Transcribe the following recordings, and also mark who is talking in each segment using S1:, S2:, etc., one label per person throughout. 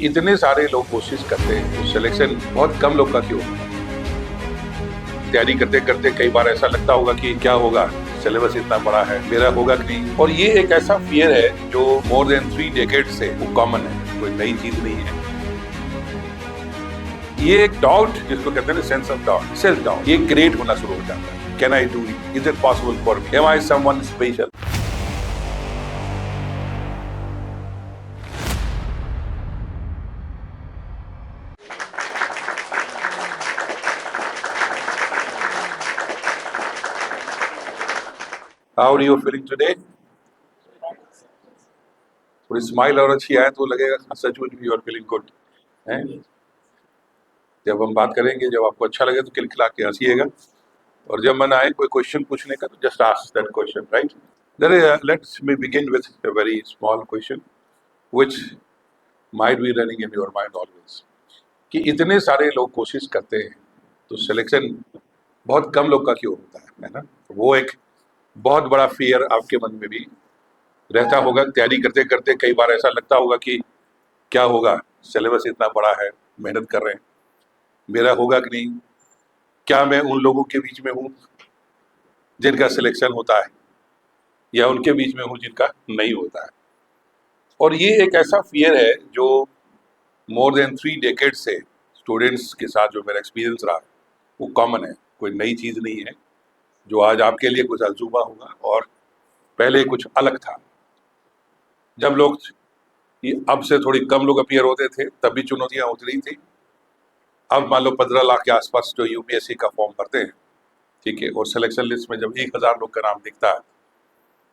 S1: इतने सारे लोग कोशिश करते हैं तो सिलेक्शन बहुत कम लोग का क्यों होता है? तैयारी करते करते कई बार ऐसा लगता होगा कि क्या होगा, सिलेबस इतना बड़ा है, मेरा होगा कि नहीं। और ये एक ऐसा फियर है जो मोर देन 3 डेकेड से वो कॉमन है, कोई नई चीज नहीं है। ये एक डाउट जिसको कहते हैं sense of doubt, self doubt, ये क्रिएट होना शुरू हो जाता है। Can I do it? Is it possible for me? Am I someone special? How are you feeling today? थोड़ी स्माइल और अच्छी आए तो लगेगा सचमुच यू आर फीलिंग गुड है। जब हम बात करेंगे, जब आपको अच्छा लगे तो खिलखिला के हंसिएगा, और जब मन आए कोई क्वेश्चन पूछने का तो just ask that question, right? Let's me begin with a very small question which might be running in your mind always, कि इतने सारे लोग कोशिश करते हैं तो सिलेक्शन बहुत कम लोग का क्यों होता है ना? वो एक बहुत बड़ा फियर आपके मन में भी रहता होगा। तैयारी करते करते कई बार ऐसा लगता होगा कि क्या होगा, सिलेबस इतना बड़ा है, मेहनत कर रहे हैं, मेरा होगा कि नहीं, क्या मैं उन लोगों के बीच में हूँ जिनका सिलेक्शन होता है, या उनके बीच में हूँ जिनका नहीं होता है। और ये एक ऐसा फियर है जो मोर देन 3 डेकेड से स्टूडेंट्स के साथ जो मेरा एक्सपीरियंस रहा वो कॉमन है, कोई नई चीज़ नहीं है। जो आज आपके लिए कुछ अजूबा होगा और पहले कुछ अलग था। जब लोग, अब से थोड़ी कम लोग अपीयर होते थे तब भी चुनौतियां होती रही थी। अब मान लो 15 लाख के आसपास जो यूपीएससी का फॉर्म भरते हैं, ठीक है, और सिलेक्शन लिस्ट में जब 1000 लोग का नाम दिखता है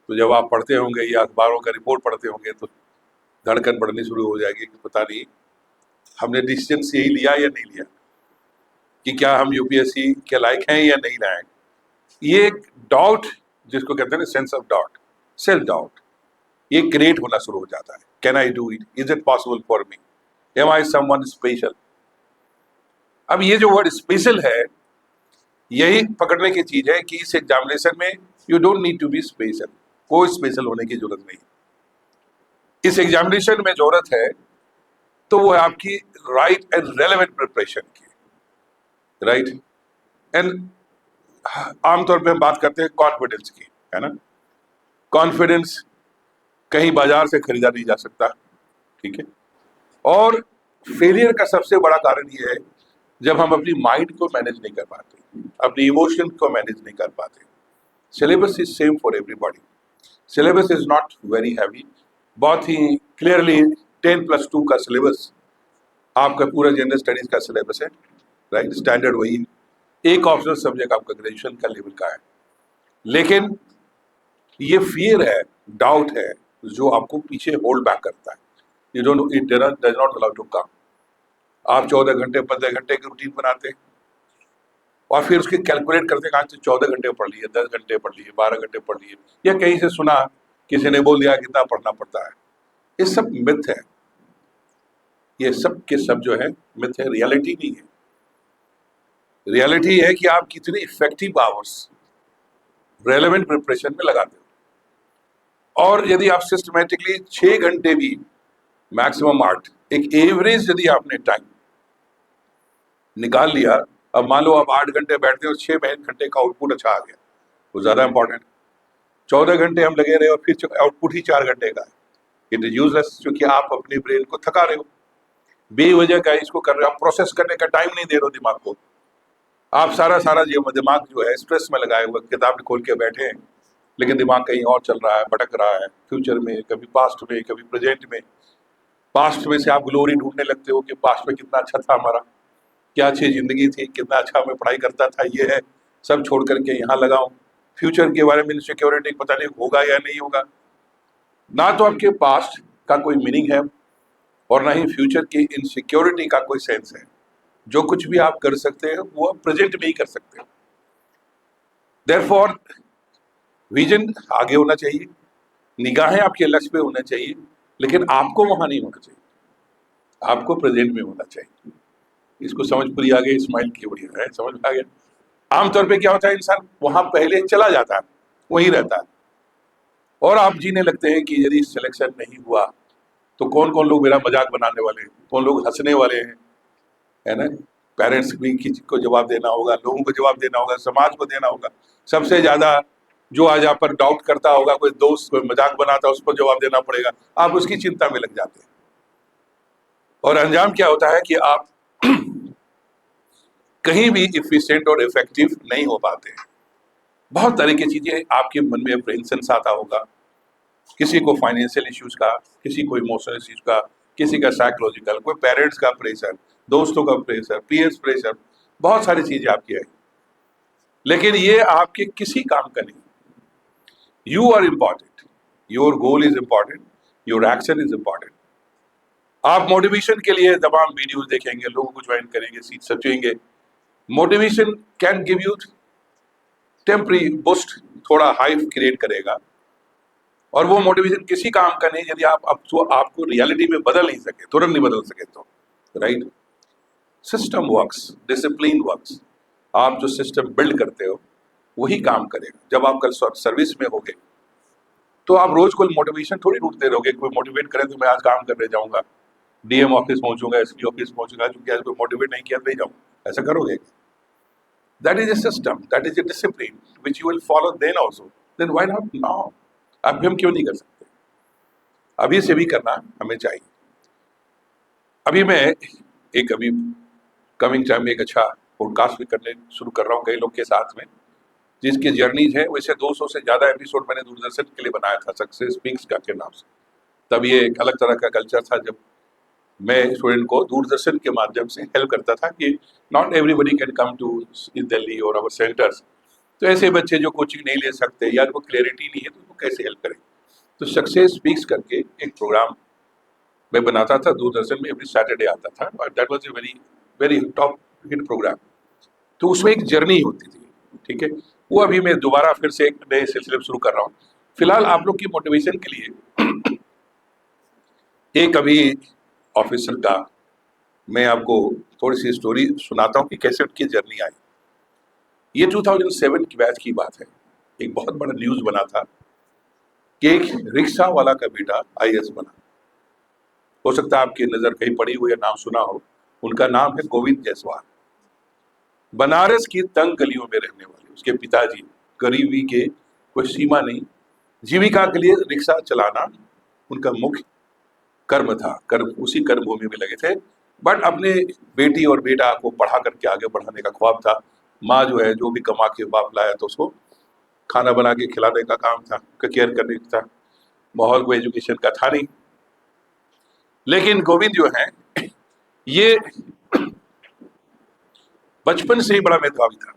S1: तो जब आप पढ़ते होंगे या अखबारों का रिपोर्ट पढ़ते होंगे तो धड़कन बढ़नी शुरू हो जाएगी कि पता नहीं हमने डिसीजन यही लिया या नहीं लिया, कि क्या हम यूपीएससी के लायक हैं या नहीं लायक। ये एक डाउट जिसको कहते हैं sense of doubt, self doubt, ये क्रिएट होना शुरू हो जाता है। Can I do it? Is it possible for me? Am I someone special? अब ये जो वर्ड स्पेशल है, यही पकड़ने की चीज है कि इस एग्जामिनेशन में you don't need to be special, कोई स्पेशल होने की जरूरत नहीं। इस एग्जामिनेशन में जरूरत है तो वो है आपकी राइट एंड रेलेवेंट प्रिपरेशन की, राइट एंड आमतौर पे हम बात करते हैं कॉन्फिडेंस की, है ना? कॉन्फिडेंस कहीं बाजार से खरीदा नहीं जा सकता, ठीक है। और फेलियर का सबसे बड़ा कारण ये है जब हम अपनी माइंड को मैनेज नहीं कर पाते, अपनी इमोशन को मैनेज नहीं कर पाते। Syllabus is same for everybody, syllabus is not very heavy, बहुत ही क्लियरली 10+2 का सिलेबस आपका पूरा जनरल स्टडीज का सिलेबस है, राइट? स्टैंडर्ड वही है, एक ऑप्शनल सब्जेक्ट आपका ग्रेजुएशन का लेवल का है। लेकिन ये फियर है, डाउट है, जो आपको पीछे होल्ड बैक करता है। You don't, it does not allow to come. आप 14 घंटे 15 घंटे की रूटीन बनाते हैं और फिर उसके कैलकुलेट करते हैं, आज से 14 घंटे पढ़ लिए, 10 घंटे पढ़ लिए, 12 घंटे पढ़ लिए, या कहीं से सुना किसी ने बोल दिया कितना पढ़ना पड़ता है। ये सब मिथ है, ये सब के सब जो है मिथ है, रियलिटी नहीं है। रियलिटी है कि आप कितनी इफेक्टिव आवर्स रेलेवेंट प्रिपरेशन में लगाते हो। और यदि आप सिस्टमेटिकली 6 घंटे भी, मैक्सिमम 8, एक एवरेज यदि आपने टाइम निकाल लिया, अब मान लो आप 8 घंटे बैठते हो, 6 घंटे का आउटपुट अच्छा आ गया, वो ज्यादा इंपॉर्टेंट। 14 घंटे हम लगे रहे और फिर आउटपुट ही 4 घंटे का है, इट इज यूजलेस, क्योंकि आप अपने ब्रेन को थका रहे हो, बेवजह का इसको कर रहे हो, आप प्रोसेस करने का टाइम नहीं दे रहे हो दिमाग को। आप सारा सारा दिमाग जो है स्ट्रेस में लगाए हुए, किताब खोल के बैठे हैं, लेकिन दिमाग कहीं और चल रहा है, भटक रहा है, फ्यूचर में, कभी पास्ट में, कभी प्रेजेंट में। पास्ट में से आप ग्लोरी ढूंढने लगते हो कि पास्ट में कितना अच्छा था हमारा, क्या अच्छी जिंदगी थी, कितना अच्छा मैं पढ़ाई करता था, ये है, सब छोड़ करके यहाँ लगाऊं। फ्यूचर के बारे में इनसिक्योरिटी, पता नहीं होगा या नहीं होगा। ना तो आपके पास्ट का कोई मीनिंग है और ना ही फ्यूचर की इनसिक्योरिटी का कोई सेंस है। जो कुछ भी आप कर सकते हैं वो आप प्रेजेंट में ही कर सकते हैं। देयरफॉर विजन आगे होना चाहिए, निगाहें आपके लक्ष्य पे होना चाहिए, लेकिन आपको वहां नहीं होना चाहिए, आपको प्रेजेंट में होना चाहिए। इसको समझ पूरी आ गई? स्माइल की बढ़िया है, समझ में आ गया। आमतौर पे क्या होता है, इंसान वहां पहले चला जाता है, वहीं रहता है, और आप जीने लगते हैं कि यदि सिलेक्शन नहीं हुआ तो कौन कौन लोग मेरा मजाक बनाने वाले हैं, कौन लोग हंसने वाले हैं, है ना। पेरेंट्स भी किसी को जवाब देना होगा, लोगों को जवाब देना होगा, समाज को देना होगा। सबसे ज्यादा जो आज आप पर डाउट करता होगा, कोई दोस्त कोई मजाक बनाता है, उस पर जवाब देना पड़ेगा। आप उसकी चिंता में लग जाते हैं और अंजाम क्या होता है कि आप कहीं भी इफिशिएंट और इफेक्टिव नहीं हो पाते हैं। बहुत तरह की चीजें आपके मन में अप्रेंशंस आता होगा, किसी को फाइनेंशियल इश्यूज का, किसी को इमोशनल इश्यूज का, किसी का साइकोलॉजिकल, कोई पेरेंट्स का प्रेशर, दोस्तों का प्रेशर, पीयर्स प्रेशर, बहुत सारी चीजें आपकी है। लेकिन ये आपके किसी काम का नहीं। You are important, your goal is important, your action is important. आप मोटिवेशन के लिए तमाम वीडियोस देखेंगे, लोगों को ज्वाइन करेंगे, सीख सचेंगे। Motivation can give you temporary boost, थोड़ा हाइप क्रिएट करेगा, और वो मोटिवेशन किसी काम का नहीं यदि आप आपको रियलिटी में बदल नहीं सके, तुरंत नहीं बदल सके तो। Right. System works, discipline works. आप जो सिस्टम बिल्ड करते हो वही काम करेगा। जब आप कल सर्विस में होगे तो आप रोज कोई मोटिवेशन थोड़ी ढूंढते रहोगे, कोई मोटिवेट करे तो मैं आज काम करने जाऊंगा, डीएम ऑफिस पहुंचूंगा, एसपी ऑफिस पहुंचूंगा, क्योंकि आज कोई मोटिवेट नहीं किया तो नहीं जाऊंगा, ऐसा करोगे? That is a system, that is a discipline which you will follow then also. Then why not now? अभी हम क्यों नहीं कर सकते? अभी से भी करना हमें चाहिए। अभी मैं अभी कमिंग टाइम में एक अच्छा पॉडकास्ट भी करने शुरू कर रहा हूँ कई लोग के साथ में, जिसकी जर्नीज है। वैसे 200 से ज्यादा एपिसोड मैंने दूरदर्शन के लिए बनाया था, सक्सेस स्पीक्स का के नाम से। तब ये एक अलग तरह का कल्चर था, जब मैं स्टूडेंट को दूरदर्शन के माध्यम से हेल्प करता था कि not everybody can come to Delhi और आवर सेंटर्स। तो ऐसे बच्चे जो कोचिंग नहीं ले सकते या उनको क्लैरिटी नहीं है, तो उनको कैसे हेल्प करें। तो सक्सेस स्पीक्स करके एक प्रोग्राम मैं बनाता था दूरदर्शन में, एवरी सैटरडे आता था, और that was a very very top hit programme. तो उसमें एक जर्नी होती थी, ठीक है। वो अभी मैं दोबारा फिर से एक नए सिलसिले शुरू कर रहा हूँ। फिलहाल आप लोग की मोटिवेशन के लिए एक अभी ऑफिसर का मैं आपको थोड़ी सी स्टोरी सुनाता हूँ कि कैसे उनकी जर्नी आई। ये 2007 की बैच की बात है। एक बहुत बड़ा न्यूज बना था कि एक रिक्शा वाला का बेटा आईएएस बना। हो सकता है आपकी नजर कहीं पड़ी हुई या नाम सुना हो। उनका नाम है गोविंद जायसवाल। बनारस की तंग गलियों में रहने वाले उसके पिताजी, गरीबी के कोई सीमा नहीं, जीविका के लिए रिक्शा चलाना उनका मुख्य कर्म था, कर्म उसी कर्म भूमि में लगे थे। बट अपने बेटी और बेटा को पढ़ा करके आगे बढ़ाने का ख्वाब था। माँ जो है, जो भी कमा के बाप लाया तो उसको खाना बना के खिलाने का काम था, केयर करने का था। माहौल को एजुकेशन का था नहीं। लेकिन गोविंद जो है ये बचपन से ही बड़ा मेधावी था।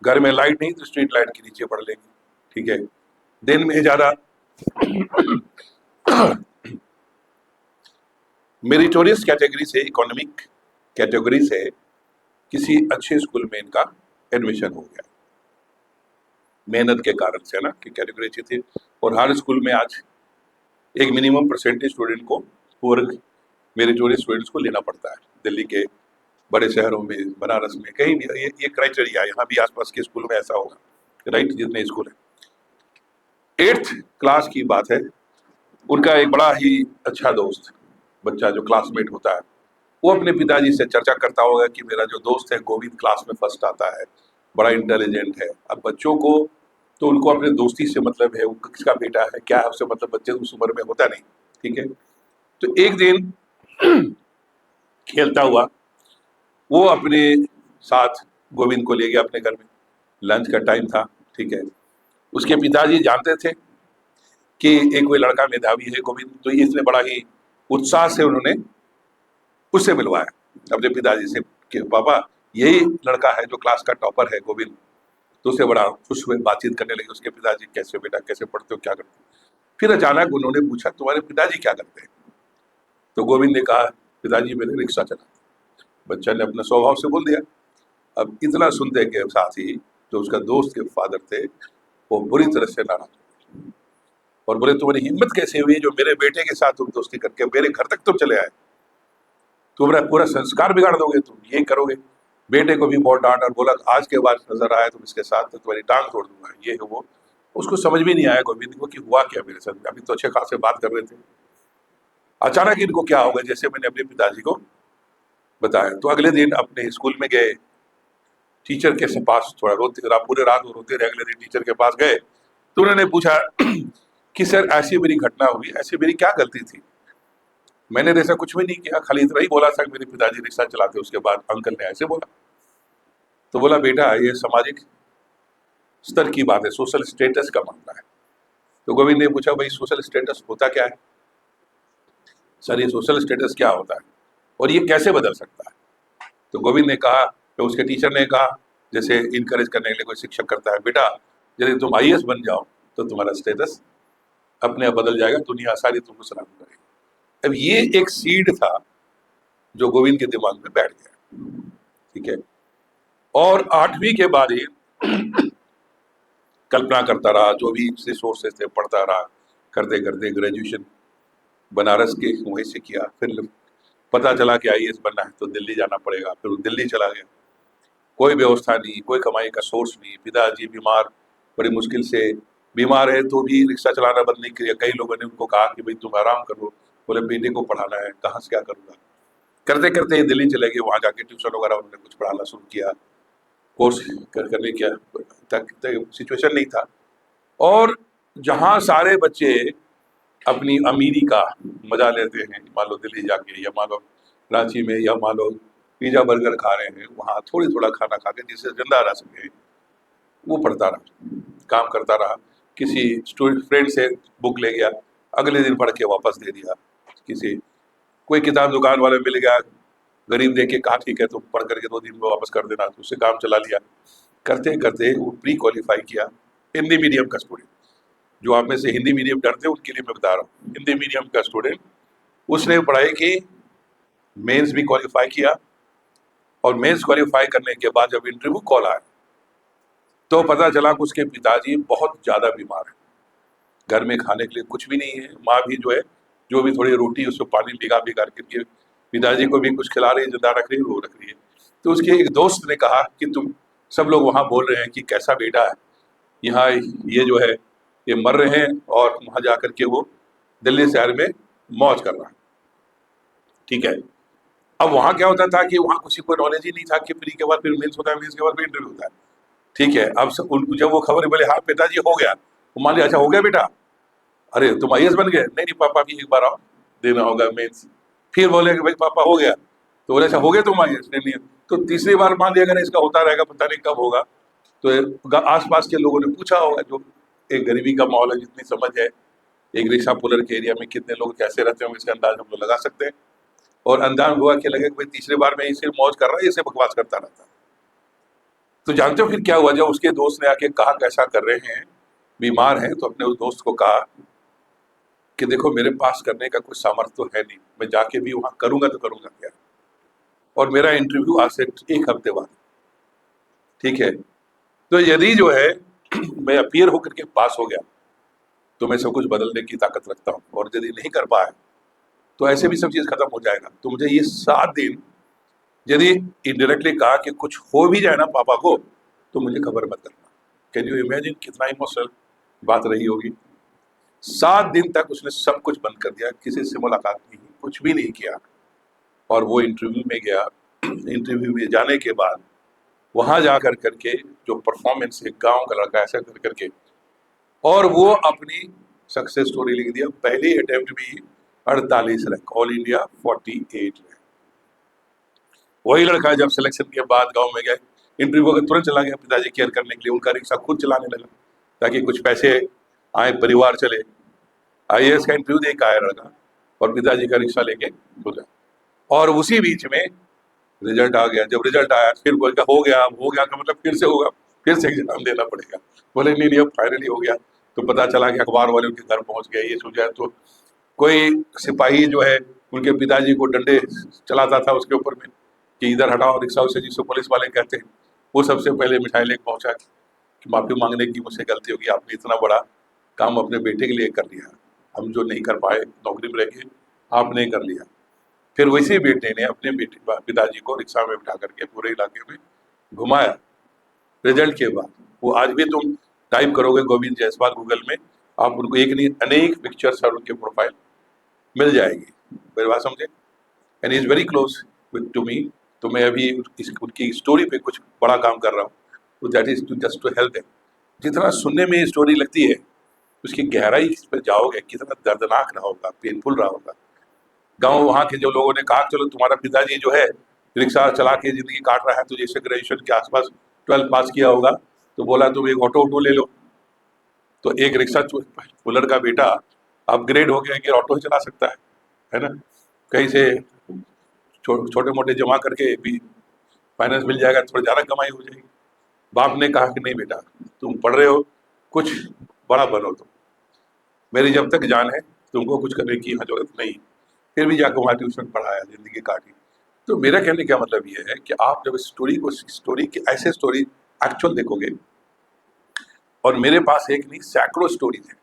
S1: घर में लाइट नहीं तो स्ट्रीट लाइट के नीचे पढ़ लेंगे, ठीक है। दिन में ज्यादा मेरिटोरियस कैटेगरी से, इकोनॉमिक कैटेगरी से किसी अच्छे स्कूल में इनका एडमिशन हो गया, मेहनत के कारण से ना, कि कैटेगरी अच्छी थी। और हर स्कूल में आज एक मिनिमम परसेंटेज स्टूडेंट को, पूर्व मेरिटोरियस स्टूडेंट्स को लेना पड़ता है। दिल्ली के बड़े शहरों में, बनारस में, कहीं भी ये क्राइटेरिया है। यहाँ भी आसपास के स्कूल में ऐसा होगा, राइट, जितने स्कूल है। 8th क्लास की बात है। उनका एक बड़ा ही अच्छा दोस्त, बच्चा जो क्लासमेट होता है, वो अपने पिताजी से चर्चा करता होगा कि मेरा जो दोस्त है गोविंद क्लास में फर्स्ट आता है, बड़ा इंटेलिजेंट है। अब बच्चों को तो उनको अपने दोस्ती से मतलब है, वो किसका बेटा है क्या है उससे मतलब बच्चे उस उम्र में होता नहीं, ठीक है। तो एक दिन खेलता हुआ वो अपने साथ गोविंद को ले गया अपने घर में। लंच का टाइम था, ठीक है। उसके पिताजी जानते थे कि एक कोई लड़का मेधावी है गोविंद, तो इसने बड़ा ही उत्साह से उन्होंने उससे मिलवाया अपने पिताजी से कि पापा यही लड़का है जो क्लास का टॉपर है गोविंद। तो उससे बड़ा खुश हुए, बातचीत करने लगे उसके पिताजी, कैसे बेटा, कैसे पढ़ते हो, क्या करते हो। फिर अचानक उन्होंने पूछा तुम्हारे पिताजी क्या करते हैं? तो गोविंद ने कहा पिताजी मेरे रिक्शा चलाते। बच्चा ने अपने स्वभाव से बोल दिया। अब इतना सुनते के साथ ही जो उसका दोस्त के फादर थे वो बुरी तरह से नाराज हुए और बोले तुम्हारी हिम्मत कैसे हुई जो मेरे बेटे के साथ तुम दोस्ती करके मेरे घर तक तुम चले आए? तुम्हारा पूरा संस्कार बिगाड़ दोगे, तुम ये करोगे। बेटे को भी बहुत डांट और बोला आज के बाद नजर आया तुम इसके साथ तो तुम्हारी टांग तोड़ दूंगा, ये है वो। उसको समझ भी नहीं आया गोविंद को कि हुआ क्या मेरे साथ। अभी तो अच्छे खासे बात कर रहे थे। अचानक इनको क्या होगा, जैसे मैंने अपने पिताजी को बताया। तो अगले दिन अपने स्कूल में गए, टीचर के पास थोड़ा पूरे रात वो रोते रहे। अगले दिन टीचर के पास गए तो उन्होंने पूछा कि सर ऐसी मेरी घटना हुई, ऐसी मेरी क्या गलती थी? मैंने तो ऐसा कुछ भी नहीं किया, खाली इतना ही बोला था कि मेरे पिताजी रिक्शा चलाते। उसके बाद अंकल ने ऐसे बोला। तो बोला बेटा ये सामाजिक स्तर की बात है, सोशल स्टेटस का मामला है। तो गोविंद ने पूछा भाई सोशल स्टेटस होता क्या है? सर ये सोशल स्टेटस क्या होता है और ये कैसे बदल सकता है? तो गोविंद ने कहा, तो उसके टीचर ने कहा, जैसे इनकरेज करने के लिए कोई शिक्षक करता है, बेटा यदि तुम आईएएस बन जाओ तो तुम्हारा स्टेटस अपने आप बदल जाएगा, दुनिया सारी तुमको सलाम करेगी। अब ये एक सीड था जो गोविंद के दिमाग में बैठ गया, ठीक है। और 8वीं के बाद ही कल्पना करता रहा, जो भी रिसोर्सेस थे पढ़ता रहा, करते करते ग्रेजुएशन बनारस के वहीं से किया। फिर पता चला कि आईएएस बनना है तो दिल्ली जाना पड़ेगा, फिर वो दिल्ली चला गया। कोई व्यवस्था नहीं, कोई कमाई का सोर्स नहीं, पिताजी बीमार, बड़ी मुश्किल से बीमार है तो भी रिक्शा चलाना बंद नहीं किया। कई लोगों ने उनको कहा कि भाई तुम आराम करो, बोले बेटे को पढ़ाना है, कहाँ से क्या करूँगा। करते करते दिल्ली चले गए, वहाँ जाके ट्यूशन वगैरह उन्होंने कुछ पढ़ाना शुरू किया, कोर्स करने क्या तक सिचुएशन नहीं था। और जहाँ सारे बच्चे अपनी अमीरी का मजा लेते हैं, मान लो दिल्ली जाके या मान लो रांची में या मान लो पिज्जा बर्गर खा रहे हैं, वहाँ थोड़ी थोड़ा खाना खा के जिससे जिंदा रह सके, वो पढ़ता रहा, काम करता रहा। किसी स्टूडेंट फ्रेंड से बुक ले गया, अगले दिन पढ़ के वापस दे दिया। किसी कोई किताब दुकान वाले मिल गया, गरीब देख के कहा ठीक है तुम पढ़ करके 2 दिन में वापस कर देना, तो उससे काम चला लिया। करते करते वो प्री क्वालिफाई किया। हिंदी मीडियम का स्टूडेंट, जो आप में से हिंदी मीडियम डरते हैं उनके लिए मैं बता रहा हूँ, हिंदी मीडियम का स्टूडेंट, उसने पढ़ाई की, मेंस भी क्वालिफाई किया। और मेंस क्वालिफाई करने के बाद जब इंटरव्यू कॉल आया तो पता चला कि उसके पिताजी बहुत ज्यादा बीमार है, घर में खाने के लिए कुछ भी नहीं है। माँ भी जो है, जो भी थोड़ी रोटी उसको पानी भिगा भिगा करके पिताजी को भी कुछ खिला रही है, जिंदा रख रही है, वो रख रही है। तो उसके एक दोस्त ने कहा कि तुम, सब लोग वहां बोल रहे हैं कि कैसा बेटा है, यहाँ ये जो है ये मर रहे हैं और वहां जाकर के वो दिल्ली शहर में मौज कर रहा है, ठीक है। अब वहां क्या होता था कि वहां किसी को नॉलेज ही नहीं था कि प्री के बाद फिर मेंस होता है, मेंस के बाद फिर इंटरव्यू होता है, ठीक है। अब उनको जब वो खबर बोले हाँ पिताजी हो गया, तो मान लिया अच्छा हो गया बेटा, अरे तुम आईएएस बन गए? नहीं नहीं पापा भी एक बार आओ, देना होगा मेंस। फिर बोले कि भाई पापा हो गया, तो बोले अच्छा हो गया तुम आईएएस? नहीं नहीं। तो तीसरी बार मान लिया अगर इसका होता रहेगा, पता नहीं कब होगा। तो आसपास के लोगों ने पूछा होगा, जो एक गरीबी का माहौल है, जितनी समझ है, एक रिक्शा पुलर के एरिया में कितने लोग कैसे रहते होंगे इसका अंदाज हम लोग लगा सकते हैं। और अंदाज हुआ कि लगे कि भाई तीसरी बार में इसे मौज कर रहा है, इसे बकवास करता रहता है। तो जानते हो फिर क्या हुआ? जब उसके दोस्त ने आके कहा कैसा कर रहे हैं, बीमार हैं, तो अपने उस दोस्त को कहा कि देखो मेरे पास करने का कोई सामर्थ्य तो है नहीं, मैं जाके भी वहां करूंगा तो करूंगा क्या, और मेरा इंटरव्यू आज से 1 हफ्ते बाद, ठीक है। तो यदि जो है मैं अपीयर होकर के पास हो गया तो मैं सब कुछ बदलने की ताकत रखता हूँ, और यदि नहीं कर पाया तो ऐसे भी सब चीज खत्म हो जाएगा। तो मुझे ये 7 दिन यदि इनडायरेक्टली कहा कि कुछ हो भी जाए ना पापा को तो मुझे खबर मत करना। कैन यू इमेजिन कितना इमोशनल बात रही होगी। 7 दिन तक उसने सब कुछ बंद कर दिया, किसी से मुलाकात नहीं, कुछ भी नहीं किया। और वो इंटरव्यू में गया। इंटरव्यू में जाने के बाद वहां जाकर करके जो परफॉर्मेंस है, गांव का लड़का ऐसा कर करके, और वो अपनी सक्सेस स्टोरी लिख दिया। पहली अटेम्प्ट भी 48 रैंक, ऑल इंडिया 48 रैंक। वही लड़का जब सिलेक्शन के बाद गांव में गया, इंटरव्यू का तुरंत चला गया पिताजी केयर करने के लिए, उनका रिक्शा खुद चलाने लगा ताकि कुछ पैसे आए, परिवार चले। आईएएस का इंटरव्यू दे के आया लड़का और पिताजी का रिक्शा लेके हो गया। और उसी बीच में रिजल्ट आ गया। जब रिजल्ट आया फिर बोल का हो गया, अब हो गया का मतलब फिर से होगा, फिर से एग्जाम देना पड़ेगा। बोले नहीं नहीं अब फाइनली हो गया। तो पता चला कि अखबार वाले उनके घर पहुंच गए, ये सूझा। तो कोई सिपाही जो है उनके पिताजी को डंडे चलाता था उसके ऊपर में कि इधर हटाओ रिक्शा उसे, जिसको पुलिस वाले कहते हैं, वो सबसे पहले मिठाई लेके पहुंचा कि माफी मांगने की मुझसे गलती होगी, आपने इतना बड़ा काम अपने बेटे के लिए कर लिया, हम जो नहीं कर पाए नौकरी में रह के आपने कर लिया। फिर वैसे बेटे ने अपने बेटे पिताजी को रिक्शा में बिठा करके पूरे इलाके में घुमाया। रिजल्ट के बाद वो आज भी तुम टाइप करोगे गोविंद जायसवाल गूगल में, आप उनको एक नहीं अनेक पिक्चर्स और उनके प्रोफाइल मिल जाएगी। मेरी बात समझे, and is very close with to me. तो मैं अभी उनकी स्टोरी पे कुछ बड़ा काम कर रहा हूँ, तो that is to just to help them. जितना सुनने में स्टोरी लगती है, उसकी गहराई पर जाओगे कितना दर्दनाक रहा होगा, पेनफुल रहा होगा। गांव वहाँ के जो लोगों ने कहा चलो तुम्हारा पिताजी जो है रिक्शा चला के जिंदगी काट रहा है, तो जैसे ग्रेजुएशन के आसपास 12 पास किया होगा, तो बोला तुम एक ऑटो ले लो। तो एक रिक्शा पुलर का बेटा अपग्रेड हो गया कि ऑटो ही चला सकता है ना। कहीं से छोटे मोटे जमा करके भी फाइनेंस मिल जाएगा, थोड़ी ज़्यादा कमाई हो जाएगी। बाप ने कहा कि नहीं बेटा, तुम पढ़ रहे हो, कुछ बड़ा बनो तुम, मेरी जब तक जान है तुमको कुछ करने की यहाँ जरूरत नहीं। फिर भी जाकर वहाँ ट्यूशन पढ़ाया, जिंदगी काटी। तो मेरा कहने का मतलब ये है कि आप जब स्टोरी की ऐसे स्टोरी एक्चुअल देखोगे, और मेरे पास एक नहीं सैकड़ों स्टोरीज है।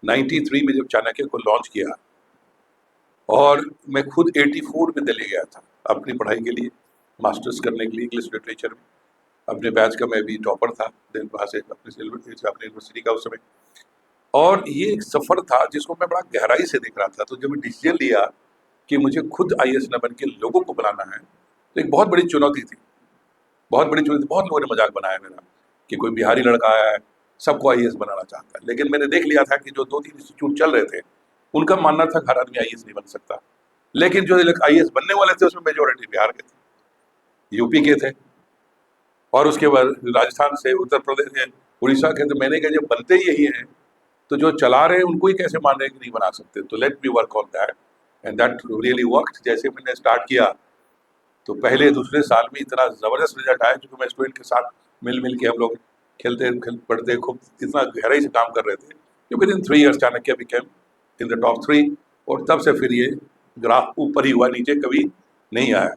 S1: 93 में जब चाणक्य को लॉन्च किया, और मैं खुद 84 में दिल्ली गया था अपनी पढ़ाई के लिए, मास्टर्स करने के लिए इंग्लिश लिटरेचर में। अपने बैच का मैं भी टॉपर था, देन वहाँ से अपनी यूनिवर्सिटी का उस समय। और ये एक सफ़र था जिसको मैं बड़ा गहराई से देख रहा था। तो जब मैं डिसीजन लिया कि मुझे खुद आईएएस न बन के लोगों को बनाना है, तो एक बहुत बड़ी चुनौती थी, बहुत बड़ी चुनौती। बहुत लोगों ने मजाक बनाया मेरा कि कोई बिहारी लड़का आया है, सबको आईएएस बनाना चाहता है। लेकिन मैंने देख लिया था कि जो 2-3 इंस्टीट्यूट चल रहे थे, उनका मानना था हर आदमी आईएएस नहीं बन सकता। लेकिन जो आईएएस बनने वाले थे उसमें मेजोरिटी बिहार के थे, यूपी के थे, और उसके बाद राजस्थान से, उत्तर प्रदेश से, उड़ीसा के। तो मैंने कहा जब बनते ही यही हैं, तो जो चला रहे हैं उनको ही कैसे मान रहे हैं कि नहीं बना सकते। तो let me work on that, and that really worked. जैसे मैंने स्टार्ट किया, तो पहले दूसरे साल में इतना ज़बरदस्त रिजल्ट आया, क्योंकि मैं स्टूडेंट के साथ मिल के हम लोग पढ़ते, खूब इतना गहराई से काम कर रहे थे कि with in 3 years Chanakya became in the top 3। और तब से फिर ये ग्राफ ऊपर ही हुआ, नीचे कभी नहीं आया।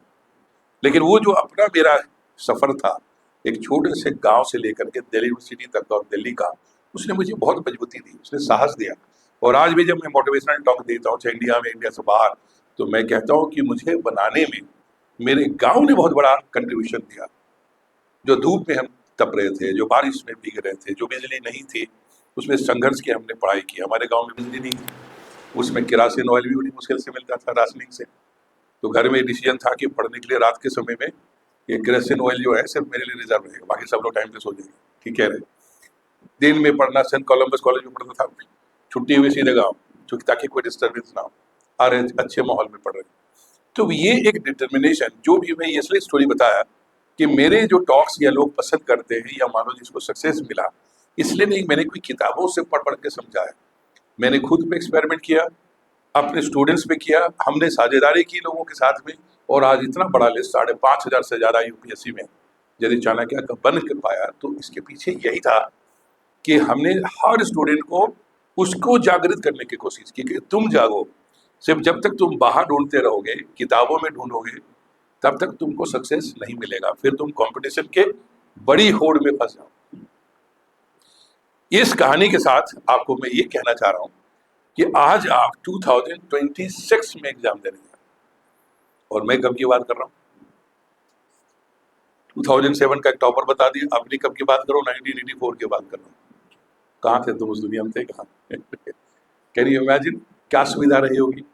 S1: लेकिन वो जो अपना मेरा सफ़र था, एक छोटे से गांव से लेकर के दिल्ली यूनिवर्सिटी तक और दिल्ली का, उसने मुझे बहुत मजबूती दी, उसने साहस दिया। और आज भी जब मैं मोटिवेशनल टॉक देता हूँ, चाहे इंडिया में, इंडिया से बाहर, तो मैं कहता हूँ कि मुझे बनाने में मेरे गांव ने बहुत बड़ा कंट्रीब्यूशन दिया। जो धूप में हम तप रहे थे, जो बारिश में भीग रहे थे, जो बिजली नहीं थी, उसमें संघर्ष किया, हमने पढ़ाई की। हमारे गाँव में बिजली नहीं थी, उसमें केरासिन ऑयल भी बड़ी मुश्किल से मिलता था, राशनिंग से। तो घर में डिसीजन था कि पढ़ने के लिए रात के समय में ये केरोसिन ऑयल जो है सिर्फ मेरे लिए रिजर्व रहेगा, बाकी सब लोग टाइम पे सो जाएंगे, ठीक है। दिन में पढ़ना, सेंट कोलंबस कॉलेज में पढ़ता था, छुट्टी हुई सीधे गाँव, क्योंकि ताकि कोई डिस्टर्बेंस ना हो, और अच्छे माहौल में पढ़ रहे। तो ये एक डिटर्मिनेशन, जो भी मैं इसलिए स्टोरी बताया कि मेरे जो टॉक्स या लोग पसंद करते हैं, या मानो जिसको सक्सेस मिला, इसलिए नहीं मैंने कोई किताबों से पढ़ के समझाया। मैंने खुद पे एक्सपेरिमेंट किया, अपने स्टूडेंट्स पे किया, हमने साझेदारी की लोगों के साथ में। और आज इतना बड़ा लिस्ट 5,500 से ज़्यादा यूपीएससी में यदि चाणक्य का बन कर पाया, तो इसके पीछे यही था कि हमने हर स्टूडेंट को उसको जागृत करने की कोशिश की कि तुम जागो। सिर्फ जब तक तुम बाहर ढूंढते रहोगे, किताबों में ढूंढोगे, तब तक तुमको सक्सेस नहीं मिलेगा, फिर तुम कंपटीशन के बड़ी होड़ में फंस जाओ। इस कहानी के साथ आपको मैं ये कहना चाह रहा हूँ कि आज आप 2026 में एग्जाम देने जा रहे हैं, और मैं कब की बात कर रहा हूँ, 2007 का एक टॉपर बता दिया। अपनी कब की बात करो, 1984 की बात कर रहा हूँ। कहाँ थे तुम उस दुनिया में, थे कहाँ? कैन यू इमेजिन क्या सुविधा रही होगी।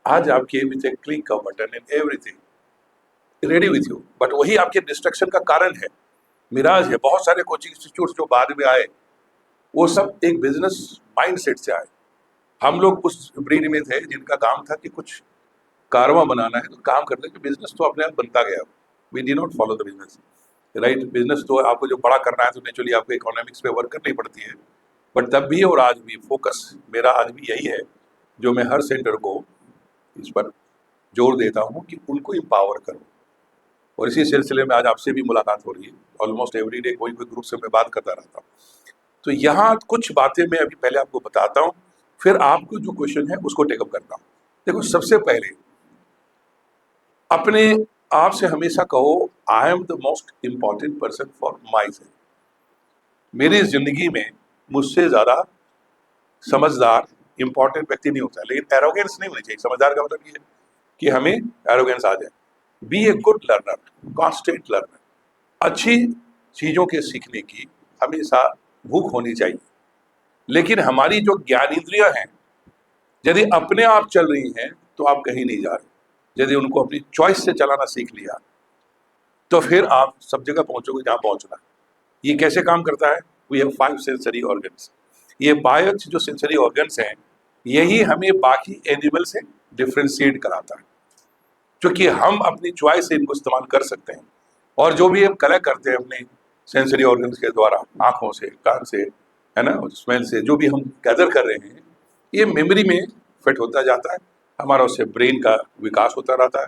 S1: आज आपके with A click off button and everything ready with you, but वही आपके डिस्ट्रक्शन का कारण है, मिराज है। बहुत सारे कोचिंग इंस्टीट्यूट जो बाद में आए, वो सब एक बिजनेस माइंडसेट से आए। हम लोग उस ब्रीड में थे जिनका काम था कि कुछ कारवां बनाना है, तो काम करने के बिजनेस तो अपने आप बनता गया। We did not follow the business, right. Business तो आपको जो बड़ा करना है, तो नेचुरली आपको इकोनॉमिक्स पे वर्क करनी पड़ती है। बट तब भी और आज भी फोकस मेरा आज भी यही है, जो मैं हर सेंटर को इस पर जोर देता हूँ कि उनको एम्पावर करो। और इसी सिलसिले में आज आपसे भी मुलाकात हो रही है। ऑलमोस्ट एवरी डे कोई ग्रुप से मैं बात करता रहता हूँ। तो यहाँ कुछ बातें मैं अभी पहले आपको बताता हूँ, फिर आपको जो क्वेश्चन है उसको टेकअप करता हूँ। देखो, सबसे पहले अपने आप से हमेशा कहो, I am the most important person for my self. मेरी जिंदगी में मुझसे ज़्यादा समझदार इंपॉर्टेंट व्यक्ति नहीं होता। लेकिन एरोगेंस नहीं होनी चाहिए। समझदार का मतलब ये है कि हमें एरोगेंस आ जाए। Be a good learner, constant learner. अच्छी चीज़ों के सीखने की हमेशा भूख होनी चाहिए। लेकिन हमारी जो ज्ञान इंद्रियां हैं, यदि अपने आप चल रही हैं, तो आप कहीं नहीं जा रहे। यदि उनको अपनी चॉइस से चलाना सीख लिया तो फिर आप सब जगह पहुंचोगे जहां पहुंचना है। ये कैसे काम करता है? We have 5 sensory organs. ये 5 जो सेंसरी ऑर्गन्स हैं, यही हमें बाकी एनिमल से डिफ्रेंशिएट कराता है, क्योंकि हम अपनी चॉइस से इनको इस्तेमाल कर सकते हैं। और जो भी हम कलेक्ट करते हैं अपने सेंसरी ऑर्गन्स के द्वारा, आंखों से, कान से, है ना, स्मेल से, जो भी हम गैदर कर रहे हैं, ये मेमोरी में फिट होता जाता है। हमारा उससे ब्रेन का विकास होता रहता है।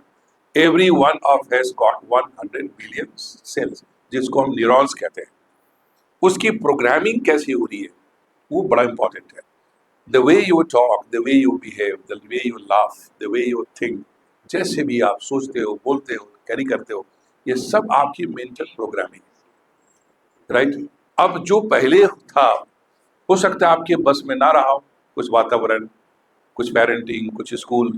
S1: Every one of has got 100 billion cells, जिसको हम न्यूरॉन्स कहते हैं। उसकी प्रोग्रामिंग कैसी हो रही है वो बड़ा इंपॉर्टेंट है। The way you talk, the way you behave, the way you laugh, the way you think, जैसे भी आप सोचते हो, बोलते हो, कैरी करते हो, ये सब आपकी मेंटल प्रोग्रामिंग है, राइट। अब जो पहले था, हो सकता है आपके बस में ना रहा हो, कुछ वातावरण, कुछ पेरेंटिंग, कुछ स्कूल,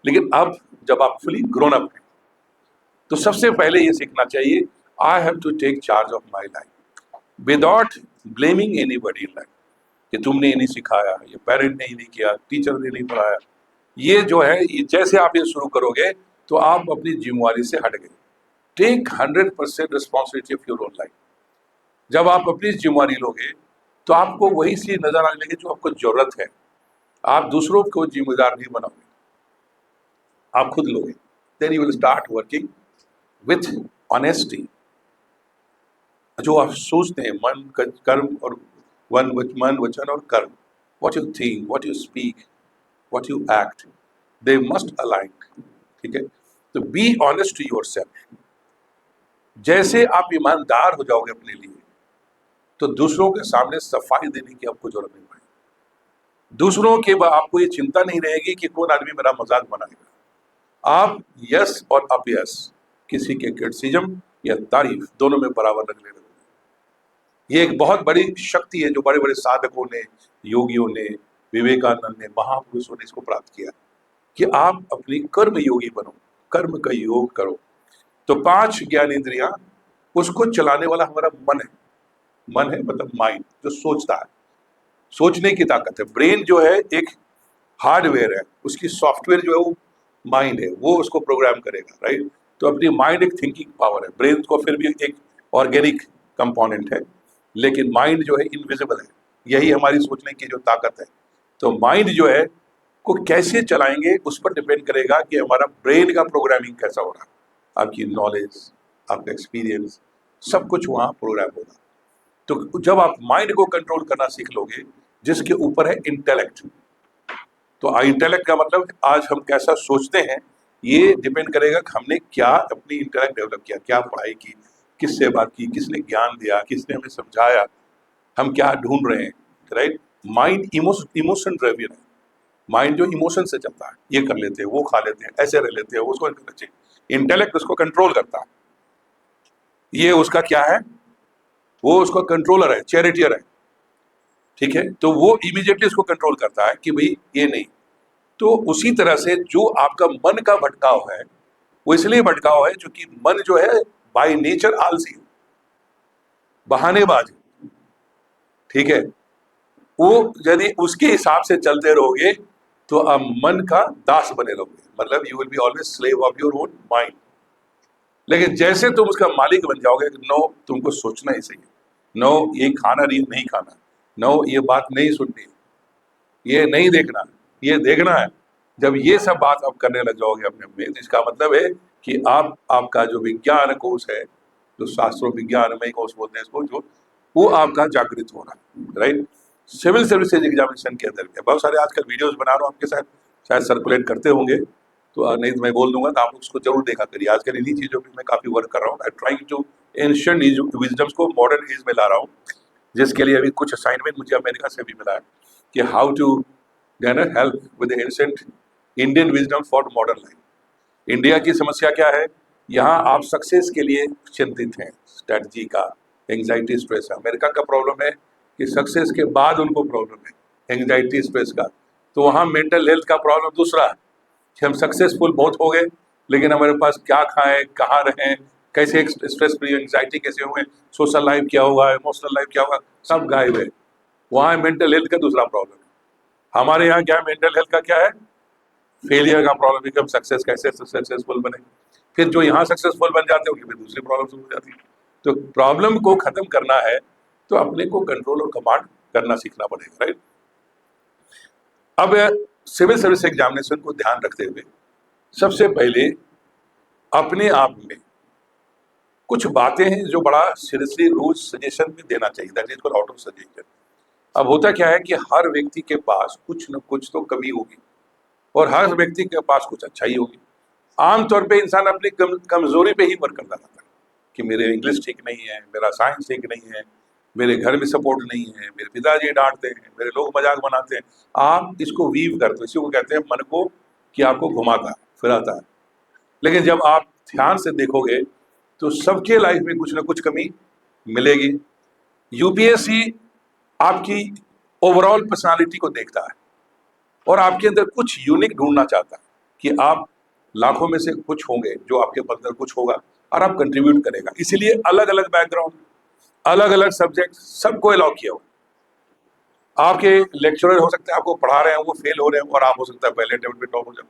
S1: लेकिन अब जब आप फुली ग्रोन अप हैं तो सबसे पहले ये सीखना चाहिए, I have to take charge of my life without blaming anybody in life, कि तुमने ये नहीं सिखाया, ये पेरेंट ने ही नहीं किया, टीचर ने नहीं पढ़ाया। ये जो है, ये जैसे आप ये शुरू करोगे तो आप अपनी जिम्मेवारी से हट गए। Take 100% responsibility of your own life. जब आप अपनी जिम्मेवारी लोगे तो आपको वही चीज नजर आने लगे जो आपको जरूरत है। आप दूसरों को जिम्मेदार नहीं बनाओगे, आप खुद लोगे। Then you will start working with honesty. जो आप सोचते हैं, मन, कर्म और मन, वचन और कर्म, what you think, what you speak, what you act, they must align. ठीक है, तो बी ऑनेस्ट टू योरसेल्फ। जैसे आप ईमानदार हो जाओगे अपने लिए, तो दूसरों के सामने सफाई देने की आपको जरूरत नहीं पड़ेगी। दूसरों के आपको ये चिंता नहीं रहेगी कि कौन आदमी मेरा मजाक बनाएगा। आप यस और अपयस, किसी के क्रिटिसिज्म या तारीफ, दोनों में बराबर लगने लगोगे। ये एक बहुत बड़ी शक्ति है जो बड़े बड़े साधकों ने, योगियों ने, विवेकानंद ने, महापुरुषों ने इसको प्राप्त किया, कि आप अपनी कर्म योगी बनो, कर्म का योग करो। तो 5 ज्ञान इंद्रियां, उसको चलाने वाला हमारा मन है। मन है मतलब माइंड, जो सोचता है, सोचने की ताकत है। ब्रेन जो है एक हार्डवेयर है, उसकी सॉफ्टवेयर जो है वो माइंड है, वो उसको प्रोग्राम करेगा, राइट। तो अपनी माइंड एक थिंकिंग पावर है। ब्रेन को फिर भी एक ऑर्गेनिक कंपोनेंट है, लेकिन माइंड जो है इनविजिबल है। यही हमारी सोचने की जो ताकत है। तो माइंड जो है को कैसे चलाएंगे उस पर डिपेंड करेगा कि हमारा ब्रेन का प्रोग्रामिंग कैसा हो रहा है। आपकी नॉलेज, आपका एक्सपीरियंस, सब कुछ वहाँ प्रोग्राम होगा। तो जब आप माइंड को कंट्रोल करना सीख लोगे, जिसके ऊपर है इंटेलेक्ट, तो इंटेलेक्ट का मतलब आज हम कैसा सोचते हैं, ये डिपेंड करेगा कि हमने क्या अपनी इंटेलेक्ट डेवलप किया, क्या पढ़ाई की, किससे बात की, किसने ज्ञान दिया, किसने हमें समझाया, हम क्या ढूंढ रहे हैं, राइट। माइंड इमोशन ड्राइवन है। माइंड जो इमोशन से चलता है, ये कर लेते हैं, वो खा लेते हैं, ऐसे रह लेते हैं, उसको करना चाहिए। इंटेलेक्ट उसको कंट्रोल करता है। ये उसका क्या है, वो उसका कंट्रोलर है, चैरिटियर है, ठीक है। तो वो इमीडिएटली उसको कंट्रोल करता है कि भाई ये नहीं। तो उसी तरह से जो आपका मन का भटकाव है, वो इसलिए भटकाव है क्योंकि मन जो है बाय नेचर आलसी, बहानेबाज, ठीक है। वो यदि उसके हिसाब से चलते रहोगे तो आप मन का दास बने रहोगे, मतलब you will be always slave of your own mind. लेकिन जैसे तुम उसका मालिक बन जाओगे, नो तुमको सोचना ही सही है, नो ये खाना नहीं खाना, नो ये बात नहीं सुननी, ये नहीं देखना, ये देखना है। जब ये सब बात आप करने लग जाओगे अपने में, तो इसका मतलब है कि आपका जो विज्ञान कोश है, जो शास्त्रों विज्ञानमय कोश बोलते हैं इसको, जो वो आपका जागृत हो रहा है, राइट। सिविल सर्विसेज एग्जामिनेशन के अंदर भी बहुत सारे आजकल वीडियोस बना रहा हूँ, आपके साथ शायद सर्कुलेट करते होंगे, तो नहीं तो मैं बोल दूंगा, तो आप उसको जरूर देखा करिए। आजकल इन्हीं चीज़ों पे मैं काफ़ी वर्क कर रहा हूँ। I trying to ancient wisdoms को मॉडर्न एज में ला रहा हूँ, जिसके लिए अभी कुछ असाइनमेंट मुझे अमेरिका से भी मिला है कि how to help with ancient Indian wisdom for modern life. India की समस्या क्या है, यहाँ आप सक्सेस के लिए चिंतित हैं, स्ट्रेटजी का, एंग्जाइटी, स्ट्रेस। अमेरिका का प्रॉब्लम है कि सक्सेस के बाद उनको प्रॉब्लम है एंग्जाइटी, स्ट्रेस का। तो वहाँ मेंटल हेल्थ का प्रॉब्लम दूसरा है कि हम सक्सेसफुल बहुत हो गए, लेकिन हमारे पास क्या खाएं, कहाँ रहें, कैसे स्ट्रेस फ्री, एंग्जाइटी कैसे हुए, सोशल लाइफ क्या हुआ, इमोशनल लाइफ क्या हुआ, सब गायब है। वहाँ मेंटल हेल्थ का दूसरा प्रॉब्लम है। हमारे यहाँ क्या मेंटल हेल्थ का क्या है, फेलियर का प्रॉब्लम बिकम सक्सेस, कैसे सक्सेसफुल बने। फिर जो यहाँ सक्सेसफुल बन जाते हैं उनकी फिर दूसरी प्रॉब्लम शुरू हो जाती है। तो प्रॉब्लम को खत्म करना है तो अपने को कंट्रोल और कमांड करना सीखना पड़ेगा, राइट। अब सिविल सर्विस एग्जामिनेशन को ध्यान रखते हुए सबसे पहले अपने आप में कुछ बातें हैं जो बड़ा सीरियसली रूल सजेशन में देना चाहिए, that is called auto suggestion. अब होता क्या है कि हर व्यक्ति के पास कुछ न कुछ तो कमी होगी और हर व्यक्ति के पास कुछ अच्छाई होगी। आमतौर पे इंसान अपनी कमजोरी पे ही वर्क करता रहता है कि मेरे इंग्लिश ठीक नहीं है, मेरा साइंस ठीक नहीं है, मेरे घर में सपोर्ट नहीं है, मेरे पिताजी डांटते हैं, मेरे लोग मजाक बनाते हैं। आप इसको वीव करते हो, इसी को कहते हैं मन को कि आपको घुमाता है फिराता है। लेकिन जब आप ध्यान से देखोगे तो सबके लाइफ में कुछ ना कुछ कमी मिलेगी। यूपीएससी आपकी ओवरऑल पर्सनालिटी को देखता है और आपके अंदर कुछ यूनिक ढूंढना चाहता है कि आप लाखों में से कुछ होंगे जो आपके अंदर कुछ होगा और आप कंट्रीब्यूट करेगा। इसीलिए अलग अलग बैकग्राउंड, अलग अलग सब्जेक्ट सबको अलाउ किया हुआ। आपके लेक्चरर हो सकते हैं आपको पढ़ा रहे हैं वो फेल हो रहे हैं और आप हो सकता है पहले टेबल पे टॉप हो जाओ।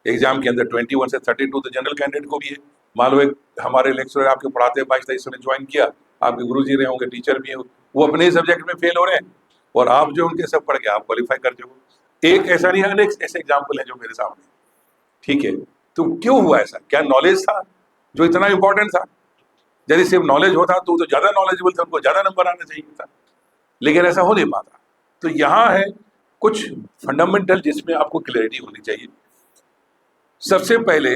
S1: एग्जाम के अंदर 21 से 32 तो जनरल कैंडिडेट को भी है। मान लो एक हमारे लेक्चरर आपके पढ़ाते हैं 22-23 ने ज्वाइन किया, आपके गुरुजी रहे होंगे, टीचर भी है, वो अपने ही सब्जेक्ट में फेल हो रहे हैं और आप जो उनके सब पढ़ के आप क्वालिफाई कर जाओगे। एक ऐसा नहीं है, अनेक ऐसे एग्जाम्पल है जो मेरे सामने, ठीक है। तो क्यों हुआ ऐसा? क्या नॉलेज था जो इतना इंपॉर्टेंट था? यदि सिर्फ नॉलेज होता तो ज्यादा नॉलेजेबल थे, उनको ज्यादा नंबर आना चाहिए था, लेकिन ऐसा हो नहीं पाता। तो यहाँ है कुछ फंडामेंटल जिसमें आपको क्लैरिटी होनी चाहिए। सबसे पहले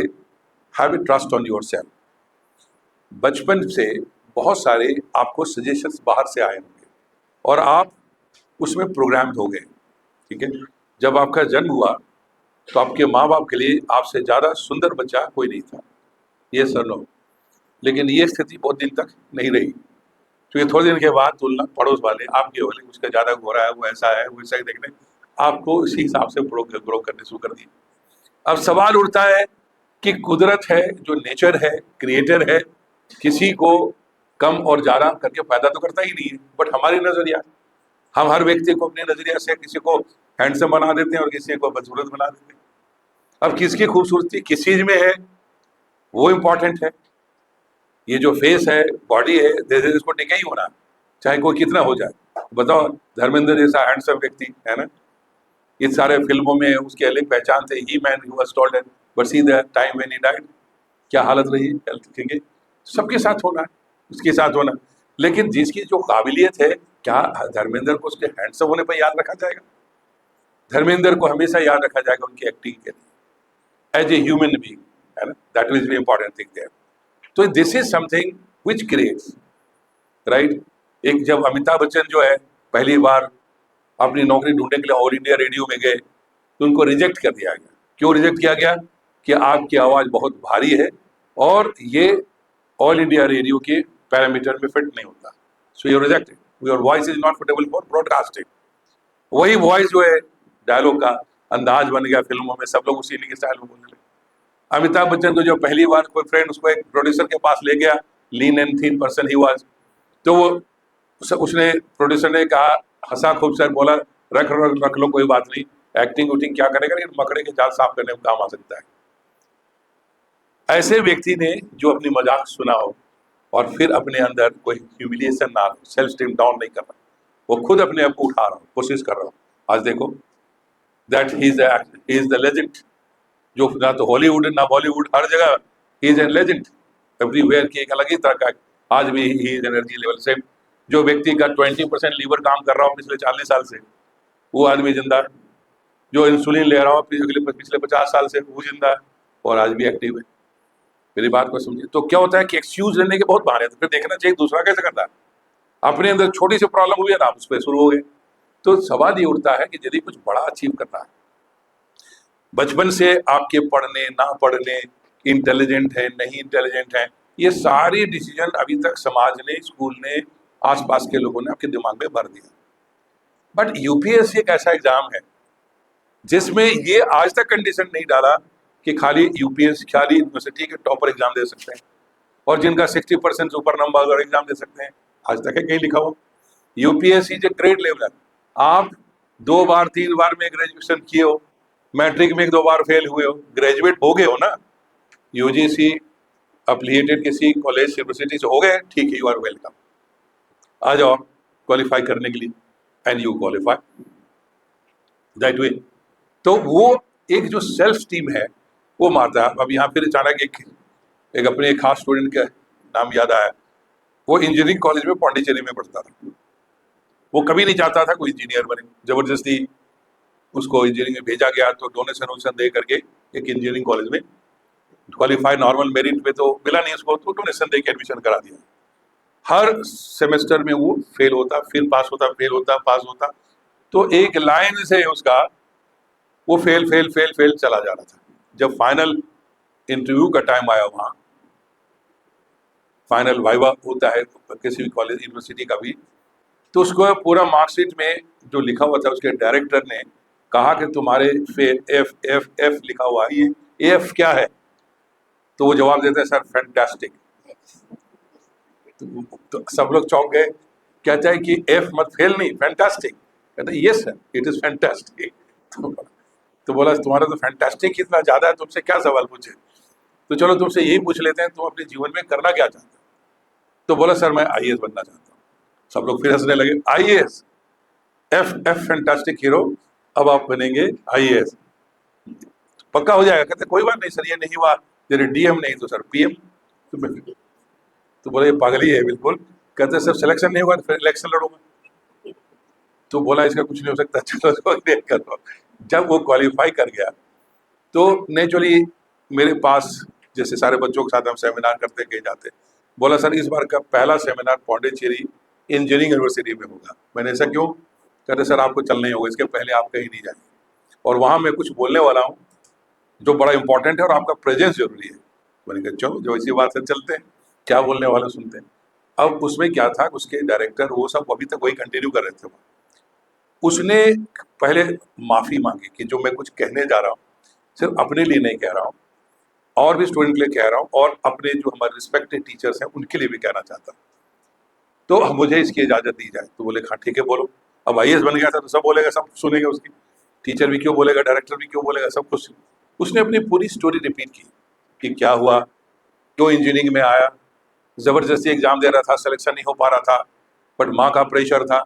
S1: have a trust on your self. बचपन से बहुत सारे आपको सजेशंस बाहर से आए होंगे और आप उसमें प्रोग्राम्ड हो गए, ठीक है। जब आपका जन्म हुआ तो आपके माँ बाप के लिए आपसे ज़्यादा सुंदर बच्चा कोई नहीं था, ये सर नो। लेकिन ये स्थिति बहुत दिन तक नहीं रही, क्योंकि थोड़े दिन के बाद तुलना पड़ोस वाले आपके वाले उसका ज़्यादा गोरा है, वो ऐसा है, वो ऐसा ही देखने आपको इसी हिसाब से ग्रो करने शुरू कर दिए। अब सवाल उठता है कि कुदरत है, जो नेचर है, क्रिएटर है, किसी को कम और ज़्यादा करके पैदा तो करता ही नहीं है। बट हमारी नज़रिया, हम हर व्यक्ति को अपने नज़रिया से किसी को हैंडसम बना देते हैं और किसी को बदसूरत बना देते हैं। अब किसकी खूबसूरती किस चीज़ में है वो इम्पॉर्टेंट है। ये जो फेस है, बॉडी है, इसको टिके ही होना, चाहे कोई कितना हो जाए। बताओ धर्मेंद्र जैसा हैंडसम व्यक्ति है ना, इस सारे फिल्मों में उसकी अलग पहचान थे, he man who was told but see the time when he died, क्या हालत रही हेल्थ, ठीक है। सबके साथ होना है, उसके साथ होना। लेकिन जिसकी जो काबिलियत है, क्या धर्मेंद्र को उसके हैंडसम होने पर याद रखा जाएगा? धर्मेंद्र को हमेशा याद रखा जाएगा उनकी एक्टिंग के लिए, एज ए ह्यूमन बीइंग, है ना। That is very important thing there. तो this is something which creates, right. एक जब अमिताभ बच्चन जो है पहली बार अपनी नौकरी ढूंढने के लिए ऑल इंडिया रेडियो में गए तो उनको रिजेक्ट कर दिया गया। क्यों रिजेक्ट किया गया? कि आपकी आवाज़ बहुत भारी है और ये ऑल इंडिया रेडियो के पैरामीटर में फिट नहीं होता, so you rejected, your voice is not suitable for broadcasting. वही वॉइस जो है, डायलॉग का अंदाज बन गया फिल्मों में, सब लोग उसी के स्टाइल में बोलने लगे। अमिताभ बच्चन को जो पहली बार कोई फ्रेंड उसको एक प्रोड्यूसर के पास ले गया, lean and thin person he was, तो वो उसने प्रोड्यूसर ने कहा, हंसा खूब सर, बोला रख लो कोई बात नहीं, एक्टिंग उटिंग क्या करेगा, लेकिन मकड़े के जाल साफ करने में काम आ सकता है। ऐसे व्यक्ति ने जो अपनी मजाक सुना हो और फिर अपने अंदर कोई ह्यूमिलिएशन ना हो, सेल्फ स्टीम डाउन नहीं कर रहा, वो खुद अपने आप को उठा रहा हो, कोशिश कर रहा हो। आज देखो that he is the legend, जो ना तो हॉलीवुड ना बॉलीवुड, हर जगह he is a legend everywhere की एक अलग ही तरह का। आज भी he is energy level same. जो व्यक्ति का 20% लीवर काम कर रहा हो पिछले 40 साल से, वो आदमी जिंदा है। जो इंसुलिन ले रहा हो पिछले 50 साल से, वो जिंदा है और आज भी एक्टिव है। मेरी बात को समझिए। तो क्या होता है कि एक्सक्यूज लेने के बहुत बहाने, तो फिर देखना चाहिए दूसरा कैसे करता है। अपने अंदर छोटी सी प्रॉब्लम हुई है ना, आप उस पर शुरू हो गए। तो सवाल ये उठता है कि यदि कुछ बड़ा अचीव करना है, बचपन से आपके पढ़ने ना पढ़ने, इंटेलिजेंट है नहीं इंटेलिजेंट है, ये सारी डिसीजन अभी तक समाज ने, स्कूल ने, आसपास के लोगों ने आपके दिमाग में भर दिया। बट यूपीएससी एक ऐसा एग्जाम है जिसमें ये आज तक कंडीशन नहीं डाला कि खाली यूपीएससी, खाली यूनिवर्सिटी के टॉपर एग्जाम दे सकते हैं और जिनका 60% से ऊपर नंबर अगर एग्जाम दे सकते हैं। आज तक है कहीं लिखा हो? यूपीएससी जो ग्रेड लेवल है, आप 2 बार 3 बार में ग्रेजुएशन किए हो मैट्रिक में 1-2 बार फेल हुए हो, ग्रेजुएट हो गए हो ना, यूजीसी अफिलिएटेड किसी कॉलेज यूनिवर्सिटी से हो गए, ठीक है, यू आर वेलकम, आ जाओ क्वालिफाई करने के लिए, and you qualify that way. तो वो एक जो सेल्फ स्टीम है वो मारता है। अब यहाँ फिर अचानक एक अपने एक खास स्टूडेंट का नाम याद आया। वो इंजीनियरिंग कॉलेज में पौंडीचेरी में पढ़ता था। वो कभी नहीं चाहता था कोई इंजीनियर बने, जबरदस्ती उसको इंजीनियरिंग में भेजा गया, तो डोनेशन वोनेशन दे करके एक इंजीनियरिंग कॉलेज में क्वालिफाई नॉर्मल मेरिट पे तो मिला नहीं उसको, तो डोनेशन दे के एडमिशन करा दिया। हर सेमेस्टर में वो फेल होता, फिर पास होता, फेल होता, पास होता। तो एक लाइन से उसका वो फेल फेल फेल फेल चला जा रहा था। जब फाइनल इंटरव्यू का टाइम आया, वहाँ फाइनल वाइवा होता है किसी भी कॉलेज यूनिवर्सिटी का भी, तो उसको पूरा मार्कशीट में जो लिखा हुआ था, उसके डायरेक्टर ने कहा कि तुम्हारे फेल एफ एफ एफ लिखा हुआ है, ये एफ क्या है? तो वो जवाब देता है, सर फैंटास्टिक। तो सब लोग चौंक गए, कहता है कि एफ मत फेल नहीं, फैंटास्टिक। कहता है yes sir, it is fantastic. तो बोला तुम्हारा तो फैंटास्टिक इतना ज्यादा है, तुमसे क्या सवाल पूछे? तो चलो तुमसे यही पूछ लेते हैं, तुम अपने जीवन में करना क्या चाहते हो? तो बोला सर मैं आईएएस बनना चाहता हूँ। सब लोग फिर हंसने लगे, IAS? F F fantastic hero, अब आप बनेंगे आईएएस, पक्का हो जाएगा? कहते कोई बात नहीं सर, ये नहीं हुआ, यदि डीएम नहीं तो सर पीएम। तो बोले ये पागल ही है बिल्कुल। कहते सर सिलेक्शन नहीं हुआ तो फिर इलेक्शन लड़ूंगा। तो बोला इसका कुछ नहीं हो सकता, चलो देख कर लो। जब वो क्वालिफाई कर गया तो नेचुरली मेरे पास, जैसे सारे बच्चों के साथ हम सेमिनार करते कहीं जाते, बोला सर इस बार का पहला सेमिनार पौंडीचेरी इंजीनियरिंग यूनिवर्सिटी में होगा। मैंने ऐसा क्यों? कहते सर आपको चलना ही होगा, इसके पहले आप कहीं नहीं जाएंगे, और वहाँ मैं कुछ बोलने वाला हूँ जो बड़ा इंपॉर्टेंट है और आपका प्रेजेंस जरूरी है। मैंने कहा चलो जो इसी बात से चलते हैं, क्या बोलने वाले सुनते हैं। अब उसमें क्या था, उसके डायरेक्टर वो सब अभी तक वही कंटिन्यू कर रहे थे। उसने पहले माफी मांगी कि जो मैं कुछ कहने जा रहा हूँ सिर्फ अपने लिए नहीं कह रहा हूँ, और भी स्टूडेंट के लिए कह रहा हूँ, और अपने जो हमारे रिस्पेक्टेड टीचर्स हैं उनके लिए भी कहना चाहता हूँ, तो मुझे इसकी इजाजत दी जाए। तो बोले हाँ ठीक है बोलो। अब आईएएस बन गया था तो सब बोलेगा, सब सुनेंगे उसकी, टीचर भी क्यों बोलेगा, डायरेक्टर भी क्यों बोलेगा, सब कुछ। उसने अपनी पूरी स्टोरी रिपीट की कि क्या हुआ, क्यों इंजीनियरिंग में आया, जबरदस्ती एग्जाम दे रहा था, सिलेक्शन नहीं हो पा रहा था, बट माँ का प्रेशर था,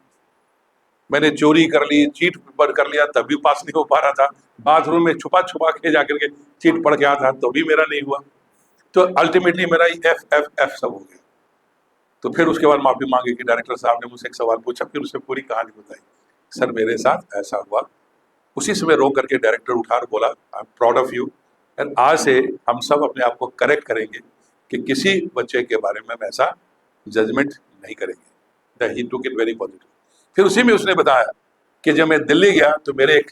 S1: मैंने चोरी कर ली, चीट पर कर लिया तब भी पास नहीं हो पा रहा था, बाथरूम में छुपा छुपा के जाकर के चीट पढ़ के आया था तो भी मेरा नहीं हुआ, तो अल्टीमेटली मेरा एफ एफ एफ सब हो गया। तो फिर उसके बाद माफी मांगी कि डायरेक्टर साहब ने मुझसे एक सवाल पूछा, फिर उसने पूरी कहानी बताई, सर मेरे साथ ऐसा हुआ। उसी समय रो करके डायरेक्टर उठा और बोला I am proud of you, and आज से हम सब अपने आप को करेक्ट करेंगे कि किसी बच्चे के बारे में हम ऐसा जजमेंट नहीं करेंगे। ही टुक इट वेरी पॉजिटिव। फिर उसी में उसने बताया कि जब मैं दिल्ली गया तो मेरे एक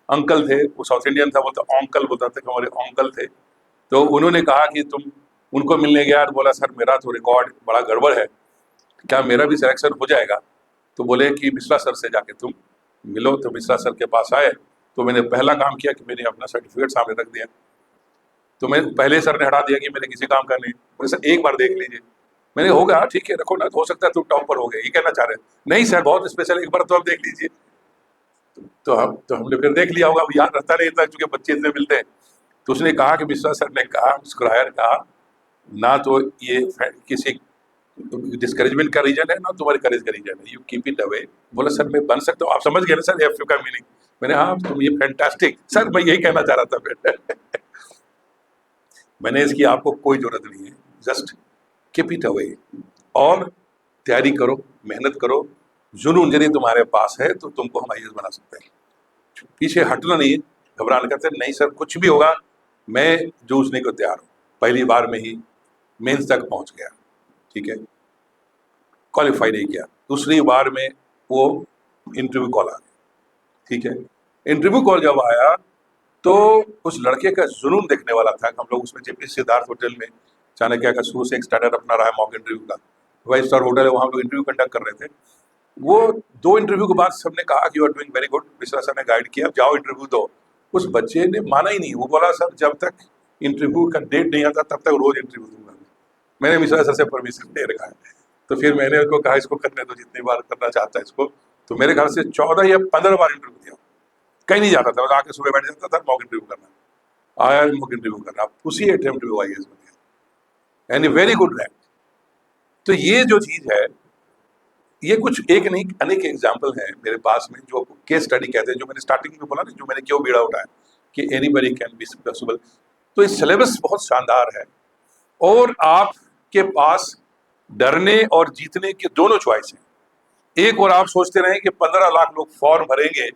S1: अंकल थे, वो साउथ इंडियन था, बोलते अंकल बताते कि हमारे अंकल थे, तो उन्होंने कहा कि तुम उनको मिलने गया, तो बोला सर मेरा तो रिकॉर्ड बड़ा गड़बड़ है, क्या मेरा भी सिलेक्शन हो जाएगा? तो बोले कि मिश्रा सर से जाके तुम मिलो। तो मिश्रा सर के पास आए, तो मैंने पहला काम किया कि मैंने अपना सर्टिफिकेट सामने रख दिया। तो मैं पहले सर ने हटा दिया कि मेरे किसी काम का नहीं, बोले सर एक बार देख लीजिए। मैंने होगा ठीक है रखो ना, हो सकता है तुम टॉपर हो गए, ये कहना चाह रहे हैं? नहीं सर बहुत स्पेशल, एक बार तो आप देख लीजिए। तो हमने फिर देख लिया होगा, अब याद रहता नहीं था क्योंकि बच्चे इतने मिलते हैं। तो उसने कहा कि मिश्रा सर ने कहा, मुस्कुराया, कहा ना तो ये किसी डिस्करेजमेंट का रीजन है ना तुम्हारे करेज का रीजन है, यू कीप इट अवे। बोला सर मैं बन सकता हूँ, आप समझ गए ना सर एफ का मीनिंग? मैंने हाँ तुम ये फैंटास्टिक सर, मैं यही कहना चाह रहा था फिर। मैंने इसकी आपको कोई जरूरत नहीं है, जस्ट कीप इट अवे, और तैयारी करो, मेहनत करो, जुनून यदि तुम्हारे पास है तो तुमको हम आईएएस बना सकते हैं। पीछे हटना नहीं है, घबराना, कहते नहीं सर कुछ भी होगा मैं जूझने को तैयार हूँ। पहली बार में ही मेंस तक पहुंच गया, ठीक है, क्वालिफाई नहीं किया। दूसरी बार में वो इंटरव्यू कॉल आ गया, ठीक है। इंटरव्यू कॉल जब आया तो उस लड़के का जुनून देखने वाला था। हम लोग उसमें जेपी सिद्धार्थ होटल में, चाणक्य का शुरू से एक स्टार्टअप अपना रहा है मॉक इंटरव्यू का, 5 स्टार होटल है, वहाँ लोग इंटरव्यू कंडक्ट कर रहे थे। वो 2 इंटरव्यू के बाद सबने कहा कि you are doing very good, Mishra sir ने गाइड किया, जाओ इंटरव्यू दो। उस बच्चे ने माना ही नहीं, वो बोला सर जब तक इंटरव्यू का डेट नहीं आता तब तक रोज इंटरव्यू दूंगा। मैंने मिश्रा सर से परमिशन ले रखा है, तो फिर मैंने उसको कहा इसको करने दो, जितनी बार करना चाहता है इसको। तो मेरे ख्याल से 14 या 15 बार इंटरव्यू दिया, कहीं नहीं जाता था, बस आके सुबह बैठ जाता था, मॉक इंटरव्यू करना, आया मॉक इंटरव्यू करना, उसी अटेम्प्ट में IAS बन गया, यानी वेरी गुड रैंक। तो ये जो चीज है, ये कुछ एक नहीं अनेक एग्जाम्पल है मेरे पास में, जो केस स्टडी कहते हैं, जो मैंने स्टार्टिंग में बोला ना, जो मैंने क्यों बीड़ा उठाया कि एनीबडी कैन बी सक्सेसफुल। तो इस सिलेबस बहुत शानदार है, और आपके पास डरने और जीतने के दोनों चॉइस हैं। एक और आप सोचते रहे कि 15 लाख लोग फॉर्म भरेंगे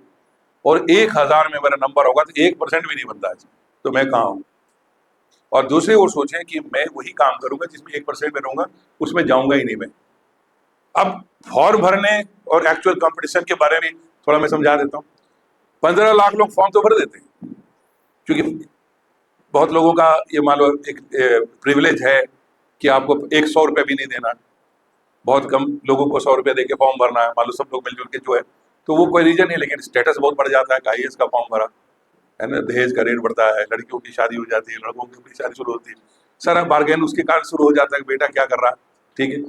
S1: और 1000 में मेरा नंबर होगा, तो 1% भी नहीं बनता है, तो मैं कहाँ हूँ। और दूसरी ओर सोचें कि मैं वही काम करूंगा जिसमें 1% में रहूंगा, उसमें जाऊंगा ही नहीं मैं। अब फॉर्म भरने और एक्चुअल कंपटीशन के बारे में थोड़ा मैं समझा देता हूँ। 15 लाख लोग फॉर्म तो भर देते हैं, क्योंकि बहुत लोगों का ये मान लो एक प्रिविलेज है कि आपको 100 रुपये भी नहीं देना, बहुत कम लोगों को 100 रुपये देके फॉर्म भरना है, मान लो सब लोग मिलजुल के जो है, तो वो कोई रीजन नहीं, लेकिन स्टेटस बहुत बढ़ जाता है, IAS का फॉर्म भरा है ना, दहेज का रेट बढ़ता है, लड़कियों की शादी हो जाती है, लड़कों की अपनी शादी शुरू होती है, सारा बार्गेन उसके कारण शुरू हो जाता है कि बेटा क्या कर रहा है, ठीक है।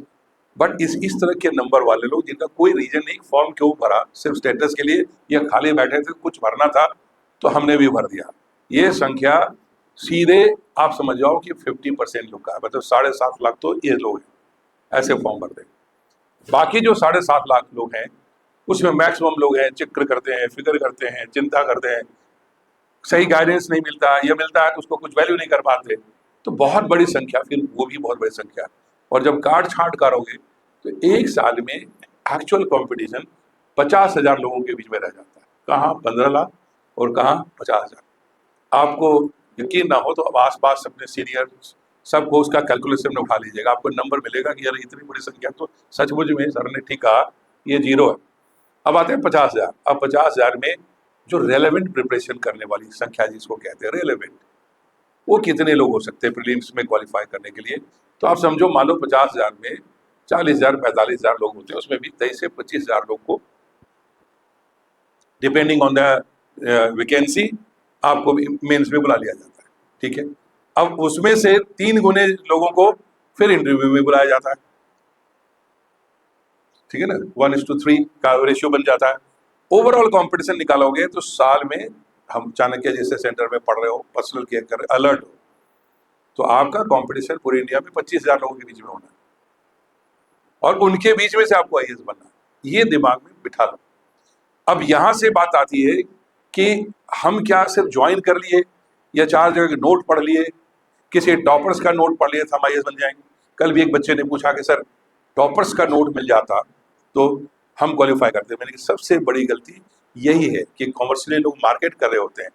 S1: बट इस तरह के नंबर वाले लोग जिनका कोई रीजन नहीं, फॉर्म क्यों भरा, सिर्फ स्टेटस के लिए, या खाली बैठे थे, कुछ भरना था तो हमने भी भर दिया, ये संख्या सीधे आप समझ जाओ कि 50% लोग का है, मतलब 7.5 लाख तो ये लोग हैं ऐसे फॉर्म भरते हैं। बाकी जो 7.5 लाख लोग हैं, उसमें मैक्सिमम लोग हैं चिक्र करते हैं, फिक्र करते हैं, चिंता करते हैं, सही गाइडेंस नहीं मिलता, या मिलता है तो उसको कुछ वैल्यू नहीं कर पाते, तो बहुत बड़ी संख्या, फिर वो भी बहुत बड़ी संख्या। और जब काट छांट करोगे तो एक साल में एक्चुअल कंपटीशन 50,000 लोगों के बीच में रह जाता है, कहाँ 15 लाख और कहाँ 50,000। आपको यकीन ना हो तो अब आसपास अपने सीनियर सबको उसका कैलकुलेशन में उठा लीजिएगा, आपको नंबर मिलेगा कि यार इतनी बड़ी संख्या, तो सचमुच में सर ने ठीक कहा, ये जीरो है। अब आते हैं 50,000। अब 50,000 में जो रेलेवेंट प्रिपरेशन करने वाली संख्या जिसको कहते हैं रेलेवेंट, वो कितने लोग हो सकते हैं प्रीलिम्स में क्वालिफाई करने के लिए। तो आप समझो, मान लो 50,000 में 40,000 45,000 लोग होते हैं, उसमें भी 23 से 25,000 लोग को डिपेंडिंग ऑन द वैकेंसी आपको मेंस में बुला लिया जाता है, ठीक है। अब उसमें से 3 गुने लोगों को फिर इंटरव्यू में बुलाया जाता है, ठीक है ना, 1:3 का रेशियो बन जाता है। ओवरऑल कंपटीशन निकालोगे तो साल में, हम चाणक्य जैसे सेंटर में पढ़ रहे हो, पर्सनल केयर कर रहे, अलर्ट हो, तो आपका कंपटीशन पूरे इंडिया में 25,000 लोगों के बीच में होना है, और उनके बीच में से आपको IAS बनना है, ये दिमाग में बिठा लो। अब यहां से बात आती है कि हम क्या सिर्फ ज्वाइन कर लिए, या 4 जगह के नोट पढ़ लिए, किसी टॉपर्स का नोट पढ़ लिए तो हम IAS बन जाएंगे। कल भी एक बच्चे ने पूछा कि सर टॉपर्स का नोट मिल जाता तो हम क्वालिफाई करते। मैंने कहा सबसे बड़ी गलती यही है कि कॉमर्शियली लोग मार्केट कर रहे होते हैं,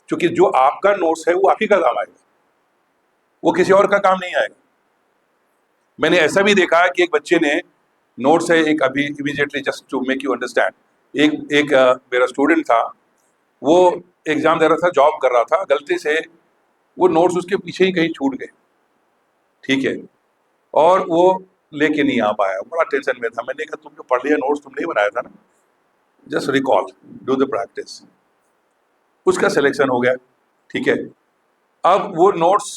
S1: क्योंकि जो आपका नोट्स है वो आप ही का काम आएगा, वो किसी और का काम नहीं आएगा। मैंने ऐसा भी देखा है कि एक बच्चे ने नोट्स है, एक अभी immediately just to make you understand, एक मेरा स्टूडेंट था, वो एग्जाम दे रहा था, जॉब कर रहा था, गलती से वो नोट्स उसके पीछे ही कहीं छूट गए, ठीक है, और वो लेके नहीं आ पाया, बड़ा टेंशन में था। मैंने कहा तुम जो पढ़ लिया नोट्स तुमने ही बनाया था ना, just recall, do the practice. उसका सिलेक्शन हो गया, ठीक है। अब वो नोट्स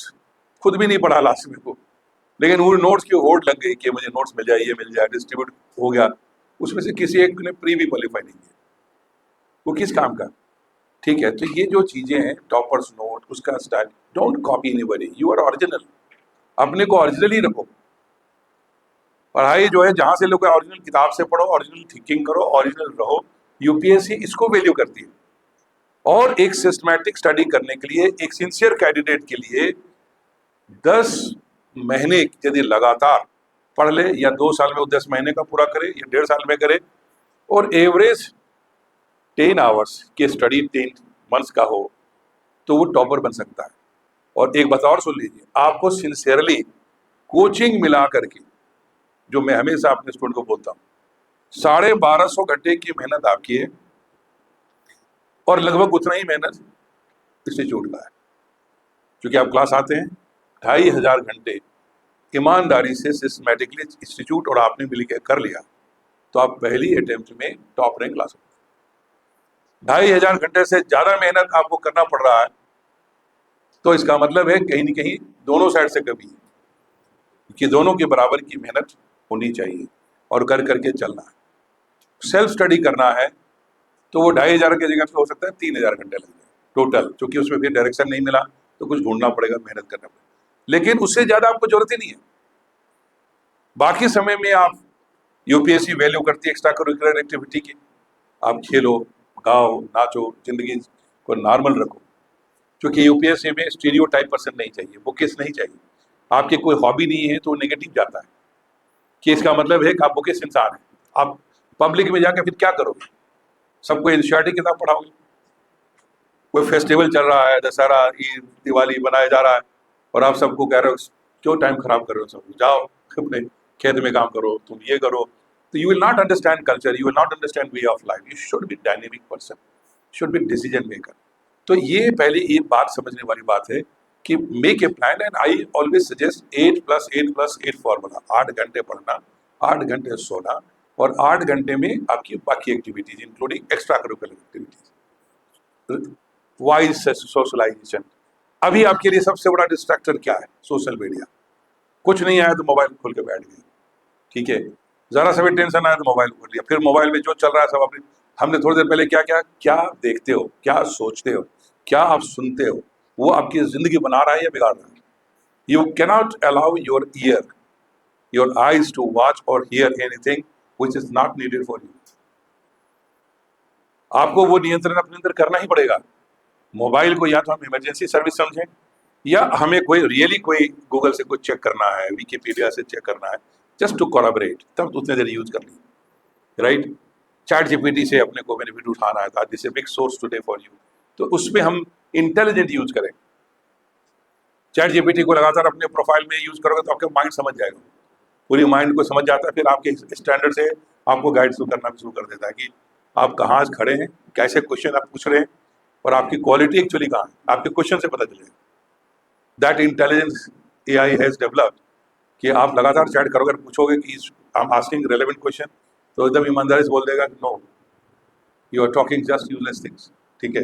S1: खुद भी नहीं पढ़ा लास्ट में वो, लेकिन वो नोट्स की होड़ लग गई कि मुझे नोट्स मिल जाए, ये मिल जाए, डिस्ट्रीब्यूट हो गया। उसमें से किसी एक ने प्री भी क्वालिफाई नहीं किया, वो किस काम का, ठीक है। तो ये जो चीजें हैं, टॉपर्स नोट, उसका style, don't copy anybody, you are original, अपने को ओरिजिनल ही रखो। पढ़ाई जो है जहां से लोग ओरिजिनल किताब से पढ़ो, ओरिजिनल थिंकिंग करो, ओरिजिनल रहो। यूपीएससी इसको वैल्यू करती है, और एक सिस्टमैटिक स्टडी करने के लिए, एक सिंसियर कैंडिडेट के लिए 10 महीने यदि लगातार पढ़ ले, या 2 साल में वो 10 महीने का पूरा करे, या 1.5 साल में करे, और एवरेज 10 आवर्स की स्टडी 10 मंथ्स का हो, तो वो टॉपर बन सकता है। और एक बात और सुन लीजिए, आपको सिंसियरली कोचिंग मिला करके, जो मैं हमेशा अपने स्टूडेंट को बोलता हूँ, 1250 घंटे की मेहनत आपकी है, और लगभग उतना ही मेहनत इंस्टीट्यूट का है, क्योंकि आप क्लास आते हैं 2,500 घंटे ईमानदारी से सिस्टमैटिकली इंस्टीट्यूट और आपने मिलकर कर लिया, तो आप पहली अटेम्प्ट में टॉप रैंक ला सकते हैं। 2,500 घंटे से ज्यादा मेहनत आपको करना पड़ रहा है, तो इसका मतलब है कहीं न कहीं दोनों साइड से कमी है, कि दोनों के बराबर की मेहनत होनी चाहिए, और कर करके चलना है, सेल्फ स्टडी करना है, तो वो 2,500 की जगह पे हो सकता है 3,000 घंटे लग जाए टोटल, क्योंकि उसमें फिर डायरेक्शन नहीं मिला तो कुछ ढूंढना पड़ेगा, मेहनत करना पड़ेगा, लेकिन उससे ज्यादा आपको जरूरत ही नहीं है। बाकी समय में आप यूपीएससी वैल्यू करती है एक्स्ट्रा करिकुलर एक्टिविटी की, आप खेलो, गाओ, नाचो, जिंदगी को नॉर्मल रखो, क्योंकि यूपीएससी में स्टीरियोटाइप पर्सन नहीं चाहिए, बुकिश नहीं चाहिए। आपकी कोई हॉबी नहीं है तो नेगेटिव जाता है कि इसका मतलब है कि आप बुकिश इंसान है। आप पब्लिक में जाकर फिर क्या करोगे? सबको एनसीईआरटी किताब पढ़ाओगे? कोई फेस्टिवल चल रहा है, दशहरा, ईद, दिवाली मनाया जा रहा है, और आप सबको कह रहे हो क्यों टाइम खराब कर रहे हो, सब जाओ अपने खेत में काम करो, तुम ये करो, तो you will not understand culture, you will not understand way of life. You should be dynamic person, should be decision maker. तो ये पहले एक बात समझने वाली बात है कि make a plan, and I always suggest 8+8+8 formula. 8 घंटे पढ़ना, 8 घंटे सोना, और 8 घंटे में आपकी बाकी activities including extracurricular activities. Wise socialisation. अभी आपके लिए सबसे बड़ा डिस्ट्रैक्टर क्या है? Social media. कुछ नहीं आया तो मोबाइल खोल के बैठ गए, ठीक है, जरा सा भी टेंशन आया तो मोबाइल खोल लिया, फिर मोबाइल में जो चल रहा है सब अपने। हमने थोड़ी देर पहले क्या क्या क्या देखते हो, क्या सोचते हो, क्या आप सुनते हो, वो आपकी जिंदगी बना रहा है या बिगाड़ रहा है? You cannot allow your ear, your eyes to watch और hear anything which is not needed for you. आपको वो नियंत्रण अपने अंदर करना ही पड़ेगा। मोबाइल को या तो हम इमरजेंसी सर्विस समझें, या हमें कोई रियली कोई गूगल से कुछ चेक करना है, विकिपीडिया से चेक करना है, जस्ट टू कोलैबोरेट, तब उतने देर यूज कर ली, राइट। चैट जीपीटी से अपने को बेनिफिट उठाना है, this is big source today for you, तो उसमें हम इंटेलिजेंट यूज करें। चैट जीपीटी को लगातार अपने प्रोफाइल में यूज करोगे तो आपका माइंड समझ जाएगा, पूरी माइंड को समझ जाता है, फिर आपके स्टैंडर्ड से आपको गाइड करना भी शुरू कर देता है कि आप कहाँ खड़े हैं, कैसे क्वेश्चन आप पूछ रहे हैं, और आपकी क्वालिटी एक्चुअली कहाँ है, आपके क्वेश्चन से पता चलेगा। That intelligence AI has developed, कि आप लगातार चैट करोगे, पूछोगे कि I am asking relevant question, तो एकदम ईमानदारी से बोल देगा no, you are talking just useless things, ठीक है।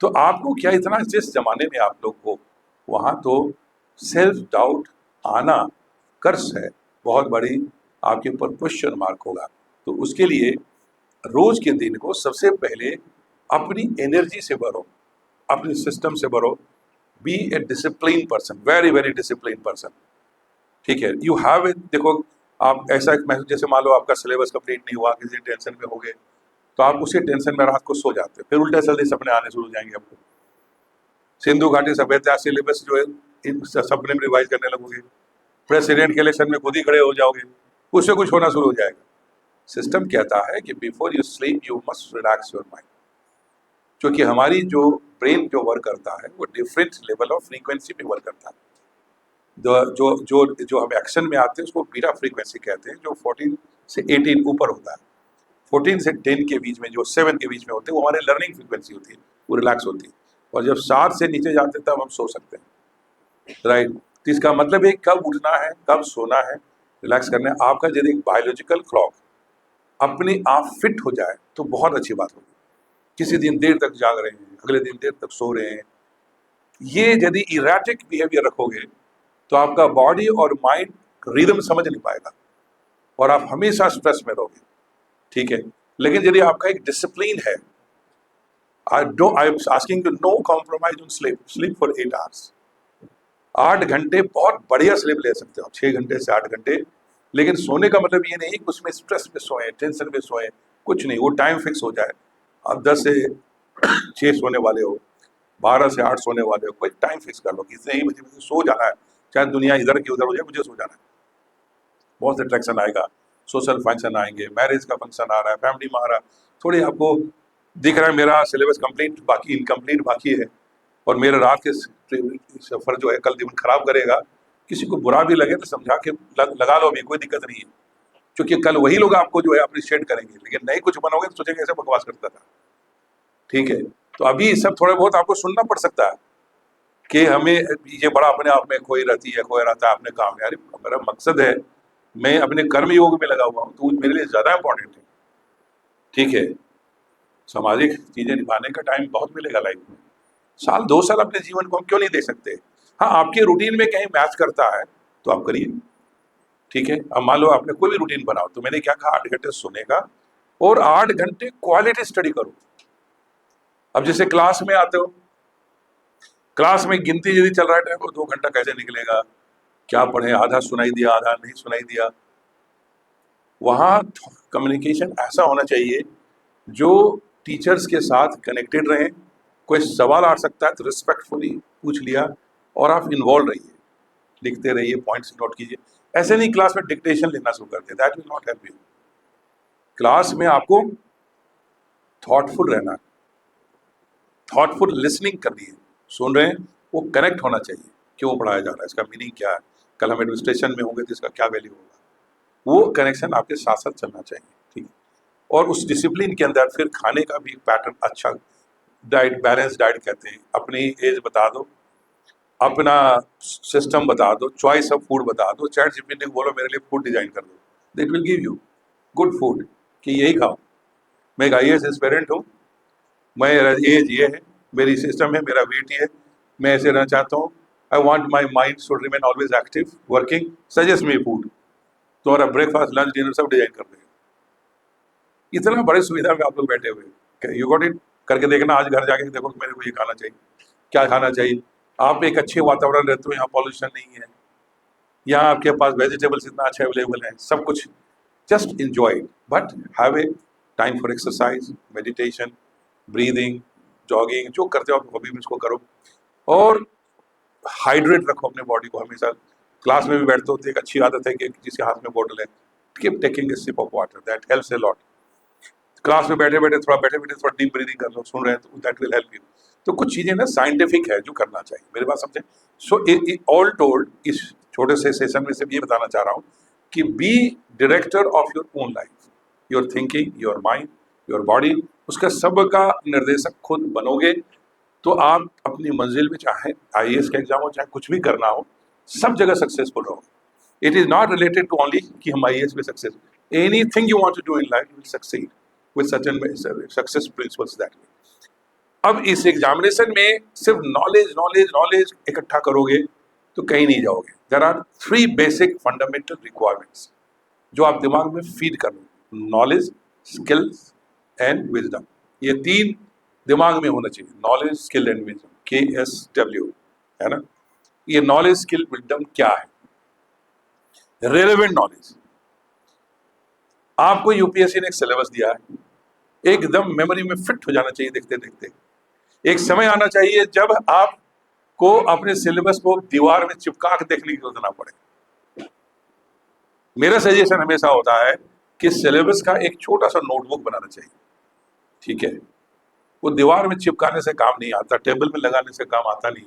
S1: तो आपको क्या, इतना जिस जमाने में आप लोग को, वहाँ तो सेल्फ डाउट आना कर्स है, बहुत बड़ी आपके ऊपर क्वेश्चन मार्क होगा। तो उसके लिए रोज के दिन को सबसे पहले अपनी एनर्जी से भरो, अपने सिस्टम से भरो। Be a discipline person, very very discipline person, ठीक है। यू हैव इट, देखो आप ऐसा जैसे मान लो आपका सिलेबस कंप्लीट नहीं हुआ, किसी टेंशन में हो गए, तो आप उसी टेंशन में रात को सो जाते हैं, फिर उल्टे सीधे सपने आने शुरू हो जाएंगे आपको। सिंधु घाटी सभ्यता सिलेबस जो है इन सपने में रिवाइज करने लगोगे, प्रेसिडेंट के इलेक्शन में खुद ही खड़े हो जाओगे, उससे कुछ होना शुरू हो जाएगा। सिस्टम कहता है कि before you sleep you must relax your mind, क्योंकि हमारी जो ब्रेन जो वर्क करता है वो डिफरेंट लेवल ऑफ फ्रीक्वेंसी में वर्क करता है। जो जो जो हम एक्शन में आते हैं उसको बीटा फ्रीक्वेंसी कहते हैं, जो 14 से 18 ऊपर होता है। 14 से 10 के बीच में, जो 7 के बीच में होते हैं, वो हमारे लर्निंग फ्रीक्वेंसी होती है, वो रिलैक्स होती है। और जब 7 से नीचे जाते हैं तब हम सो सकते हैं, राइट। तो इसका मतलब है कब उठना है, कब सोना है, रिलैक्स करना है। आपका यदि एक बायोलॉजिकल क्लॉक अपने आप फिट हो जाए तो बहुत अच्छी बात होगी। किसी दिन देर तक जाग रहे हैं, अगले दिन देर तक सो रहे हैं, ये यदि इरेटिक बिहेवियर रखोगे तो आपका बॉडी और माइंड रिदम समझ नहीं पाएगा और आप हमेशा स्ट्रेस में रहोगे, ठीक है। लेकिन यदि आपका एक डिसिप्लिन है, आई am asking you know compromise on sleep, sleep for 8 hours. 8 घंटे बहुत बढ़िया स्लीप ले सकते हो आप, 6 घंटे से 8 घंटे। लेकिन सोने का मतलब ये नहीं कि उसमें स्ट्रेस में सोए, टेंशन में सोए, कुछ नहीं, वो टाइम फिक्स हो जाए। आप 10 से 6 सोने वाले हो, 12 से 8 सोने वाले हो, कोई टाइम फिक्स कर लो कि इतने ही बजे मुझे सो जाना है, चाहे दुनिया इधर की उधर हो जाए, मुझे सो जाना है। बहुत से अट्रैक्शन आएगा, सोशल फंक्शन आएंगे, मैरिज का फंक्शन आ रहा है, फैमिली में आ रहा है, थोड़ी आपको दिख रहा है मेरा सिलेबस कंप्लीट बाकी, इनकम्प्लीट बाकी है, और मेरे रात के सफर जो है कल दिन खराब करेगा। किसी को बुरा भी लगे तो समझा के लगा लो, भी कोई दिक्कत नहीं है, क्योंकि कल वही लोग आपको जो है अप्रिशिएट करेंगे। लेकिन नहीं कुछ बनोगे तो सोचेंगे ऐसे बकवास करता था, ठीक है। तो अभी सब थोड़ा बहुत आपको सुनना पड़ सकता है कि हमें ये बड़ा अपने आप में खोई रहती है, खोया रहता है अपने काम में। यार मेरा मकसद है, मैं अपने कर्म योग में लगा हुआ हूँ, तो मेरे लिए ज़्यादा इंपॉर्टेंट है, ठीक है। सामाजिक चीज़ें निभाने का टाइम बहुत मिलेगा लाइफ में, 1-2 साल अपने जीवन को हम क्यों नहीं दे सकते। हाँ, आपके रूटीन में कहीं मैच करता है तो आप करिए, ठीक है। अब मान लो आपने कोई भी रूटीन बनाओ, तो मैंने क्या कहा, 8 घंटे सोने का और 8 घंटे क्वालिटी स्टडी करो। अब जैसे क्लास में आते हो, क्लास में गिनती यदि चल रहा है टाइम, 2 घंटा कैसे निकलेगा, क्या पढ़े, आधा सुनाई दिया आधा नहीं सुनाई दिया। वहाँ कम्युनिकेशन ऐसा होना चाहिए जो टीचर्स के साथ कनेक्टेड रहे। कोई सवाल आ सकता है तो रिस्पेक्टफुली पूछ लिया और आप इन्वॉल्व रहिए, लिखते रहिए, पॉइंट्स नोट कीजिए। ऐसे नहीं क्लास में डिक्टेशन लेना शुरू कर दिया, that will not help you. Class में आपको थॉटफुल रहना, थॉटफुल लिसनिंग करनी है, सुन रहे हैं, वो कनेक्ट होना चाहिए, क्यों पढ़ाया जा रहा है, इसका मीनिंग क्या है, कल हम एडमिनिस्ट्रेशन में होंगे तो इसका क्या वैल्यू होगा, वो कनेक्शन आपके साथ साथ चलना चाहिए, ठीक है। और उस डिसिप्लिन के अंदर फिर खाने का भी पैटर्न अच्छा, डाइट, बैलेंस डाइट कहते हैं, अपनी एज बता दो, अपना सिस्टम बता दो, चॉइस ऑफ फूड बता दो, चैट जीपीटी को बोलो मेरे लिए फूड डिजाइन कर दो, that will give you good food कि यही खाओ। मैं एक IAS एस्पिरेंट हूँ, मेरा एज ये है, मेरी सिस्टम है, मेरा वेट ये है, मैं ऐसे रहना चाहता हूँ, I want my mind should remain always active working, suggest me food, तुम्हारा ब्रेकफास्ट लंच डिनर सब डिजाइन कर देगा। इतना बड़े सुविधा में आप लोग बैठे हुए, यू गॉट इट, करके देखना, आज घर जाके देखो कि मेरे को ये खाना चाहिए, क्या खाना चाहिए। आप एक अच्छे वातावरण रहते हो, यहाँ पॉल्यूशन नहीं है, यहाँ आपके पास वेजिटेबल्स इतना अच्छा अवेलेबल है, सब कुछ, just enjoy, but have a time for exercise, meditation, breathing, jogging, जो करते हो आप हॉबी में उसको करो, और हाइड्रेट रखो अपने बॉडी को हमेशा। क्लास में भी बैठते हो तो एक अच्छी आदत है कि जिसके हाथ में बॉटल है, keep taking a sip of water, that helps a lot. Class में बैठे बैठे थोड़ा डीप ब्रीदिंग कर लो, सुन रहे हैं तो दैट विल हेल्प यू। तो कुछ चीजें ना साइंटिफिक है जो करना चाहिए, मेरे बात समझे। सो ऑल टोल्ड, इस छोटे से सेशन में सिर्फ ये बताना चाह रहा हूँ कि be director of your own life, your thinking, your mind, your body, उसका सब का निर्देशक खुद बनोगे तो आप अपनी मंजिल में, चाहे IAS का एग्जाम हो, चाहे कुछ भी करना हो, सब जगह सक्सेसफुल रहोगे। It is not related to only कि हम IAS में success, anything you want to do in life will succeed with certain success principles that way. अब इस एग्जामिनेशन में सिर्फ नॉलेज नॉलेज नॉलेज इकट्ठा करोगे तो कहीं नहीं जाओगे। There are 3 basic fundamental requirements जो आप दिमाग में फीड करो, नॉलेज, स्किल्स एंड विजडम। ये 3 दिमाग में होना चाहिए, knowledge, skill and wisdom, KSW, है ना। ये नॉलेज, स्किल, विजडम क्या है? रेलेवेंट नॉलेज, आपको UPSC ने एक सिलेबस दिया है, एकदम मेमोरी में फिट हो जाना चाहिए देखते देखते। एक समय आना चाहिए जब आपको अपने सिलेबस को दीवार में चिपका के देखने की जरूरत ना पड़े। मेरा सजेशन हमेशा होता है कि सिलेबस का एक छोटा सा नोटबुक बनाना चाहिए, ठीक है। वो दीवार में चिपकाने से काम नहीं आता, टेबल में लगाने से काम आता नहीं।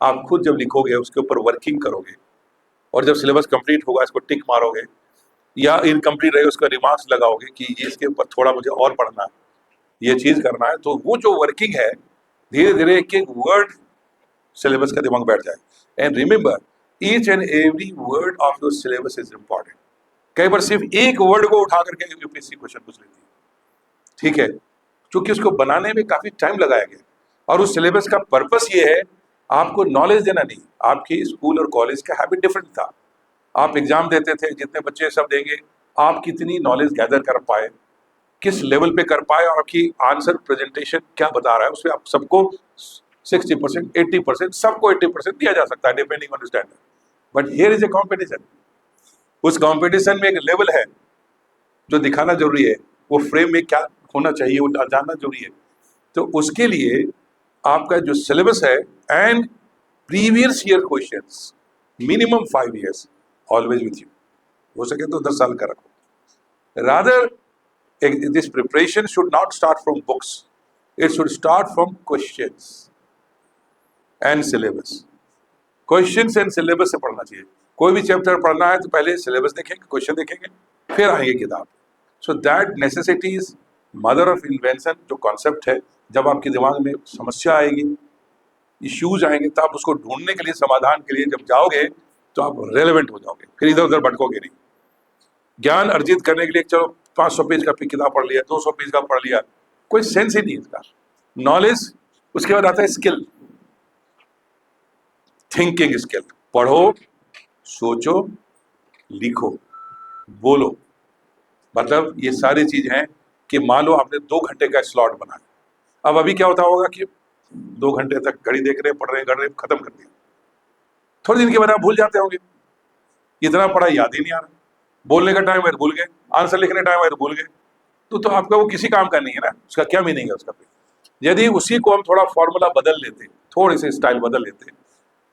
S1: आप खुद जब लिखोगे, उसके ऊपर वर्किंग करोगे, और जब सिलेबस कंप्लीट होगा इसको टिक मारोगे, या इनकम्प्लीट रहे उसका रिमार्क्स लगाओगे कि ये इसके ऊपर थोड़ा मुझे और पढ़ना है, ये चीज करना है, तो वो जो वर्किंग है धीरे धीरे एक एक वर्ड सिलेबस का दिमाग बैठ जाए। And remember, each and every word of your syllabus is important. कई बार सिर्फ एक वर्ड को उठा करके UPSC क्वेश्चन पूछ लेती है, ठीक है, क्योंकि उसको बनाने में काफी टाइम लगाया गया। और उस सिलेबस का पर्पस ये है आपको नॉलेज देना नहीं। आपकी स्कूल और कॉलेज का हैबिट डिफरेंट था, आप एग्जाम देते थे, जितने बच्चे सब देंगे, आप कितनी नॉलेज गैदर कर पाए, किस लेवल पे कर पाए, और आपकी आंसर प्रेजेंटेशन क्या बता रहा है, उसमें आप सबको 60%, 80%, सबको 80% दिया जा सकता है depending on standard. But here is a competition, उस कॉम्पिटिशन में एक लेवल है जो दिखाना जरूरी है, वो फ्रेम में क्या होना चाहिए वो जानना जरूरी है। तो उसके लिए आपका जो सिलेबस है and previous year questions, minimum 5 years always with you, हो सके तो 10 साल का रखो। Rather this preparation should not start from books, it should start from questions and syllabus। questions and syllabus से पढ़ना चाहिए। कोई भी चैप्टर पढ़ना है तो पहले सिलेबस देखेंगे, क्वेश्चन देखेंगे, फिर आएंगे किताब। So that necessity is mother of invention. जो कॉन्सेप्ट है, जब आपके दिमाग में समस्या आएगी, इश्यूज आएंगे, तो आप उसको ढूंढने के लिए, समाधान के लिए जब जाओगे तो आप रेलेवेंट हो जाओगे, फिर इधर उधर भटकोगे नहीं। ज्ञान अर्जित करने के लिए चलो 500 पेज का किताब पढ़ लिया, 200 पेज का पढ़ लिया, कोई सेंस ही नहीं इसका। नॉलेज, उसके बाद आता है स्किल, थिंकिंग स्किल। पढ़ो, सोचो, लिखो, बोलो। मतलब ये सारी चीज हैं कि मान लो आपने 2 घंटे का स्लॉट बनाया, अब अभी क्या होता होगा कि 2 घंटे तक घड़ी देख रहे, पढ़ रहे, कर रहे, खत्म कर दिया। थोड़े दिन के बाद आप भूल जाते होंगे, इतना पढ़ा याद ही नहीं आ रहा, बोलने का टाइम है तो भूल गए, आंसर लिखने टाइम है तो भूल गए, तो आपका वो किसी काम का नहीं है ना, उसका क्या मीनिंग है उसका फिर। यदि उसी को हम थोड़ा फॉर्मूला बदल लेते, थोड़ी सी स्टाइल बदल लेते,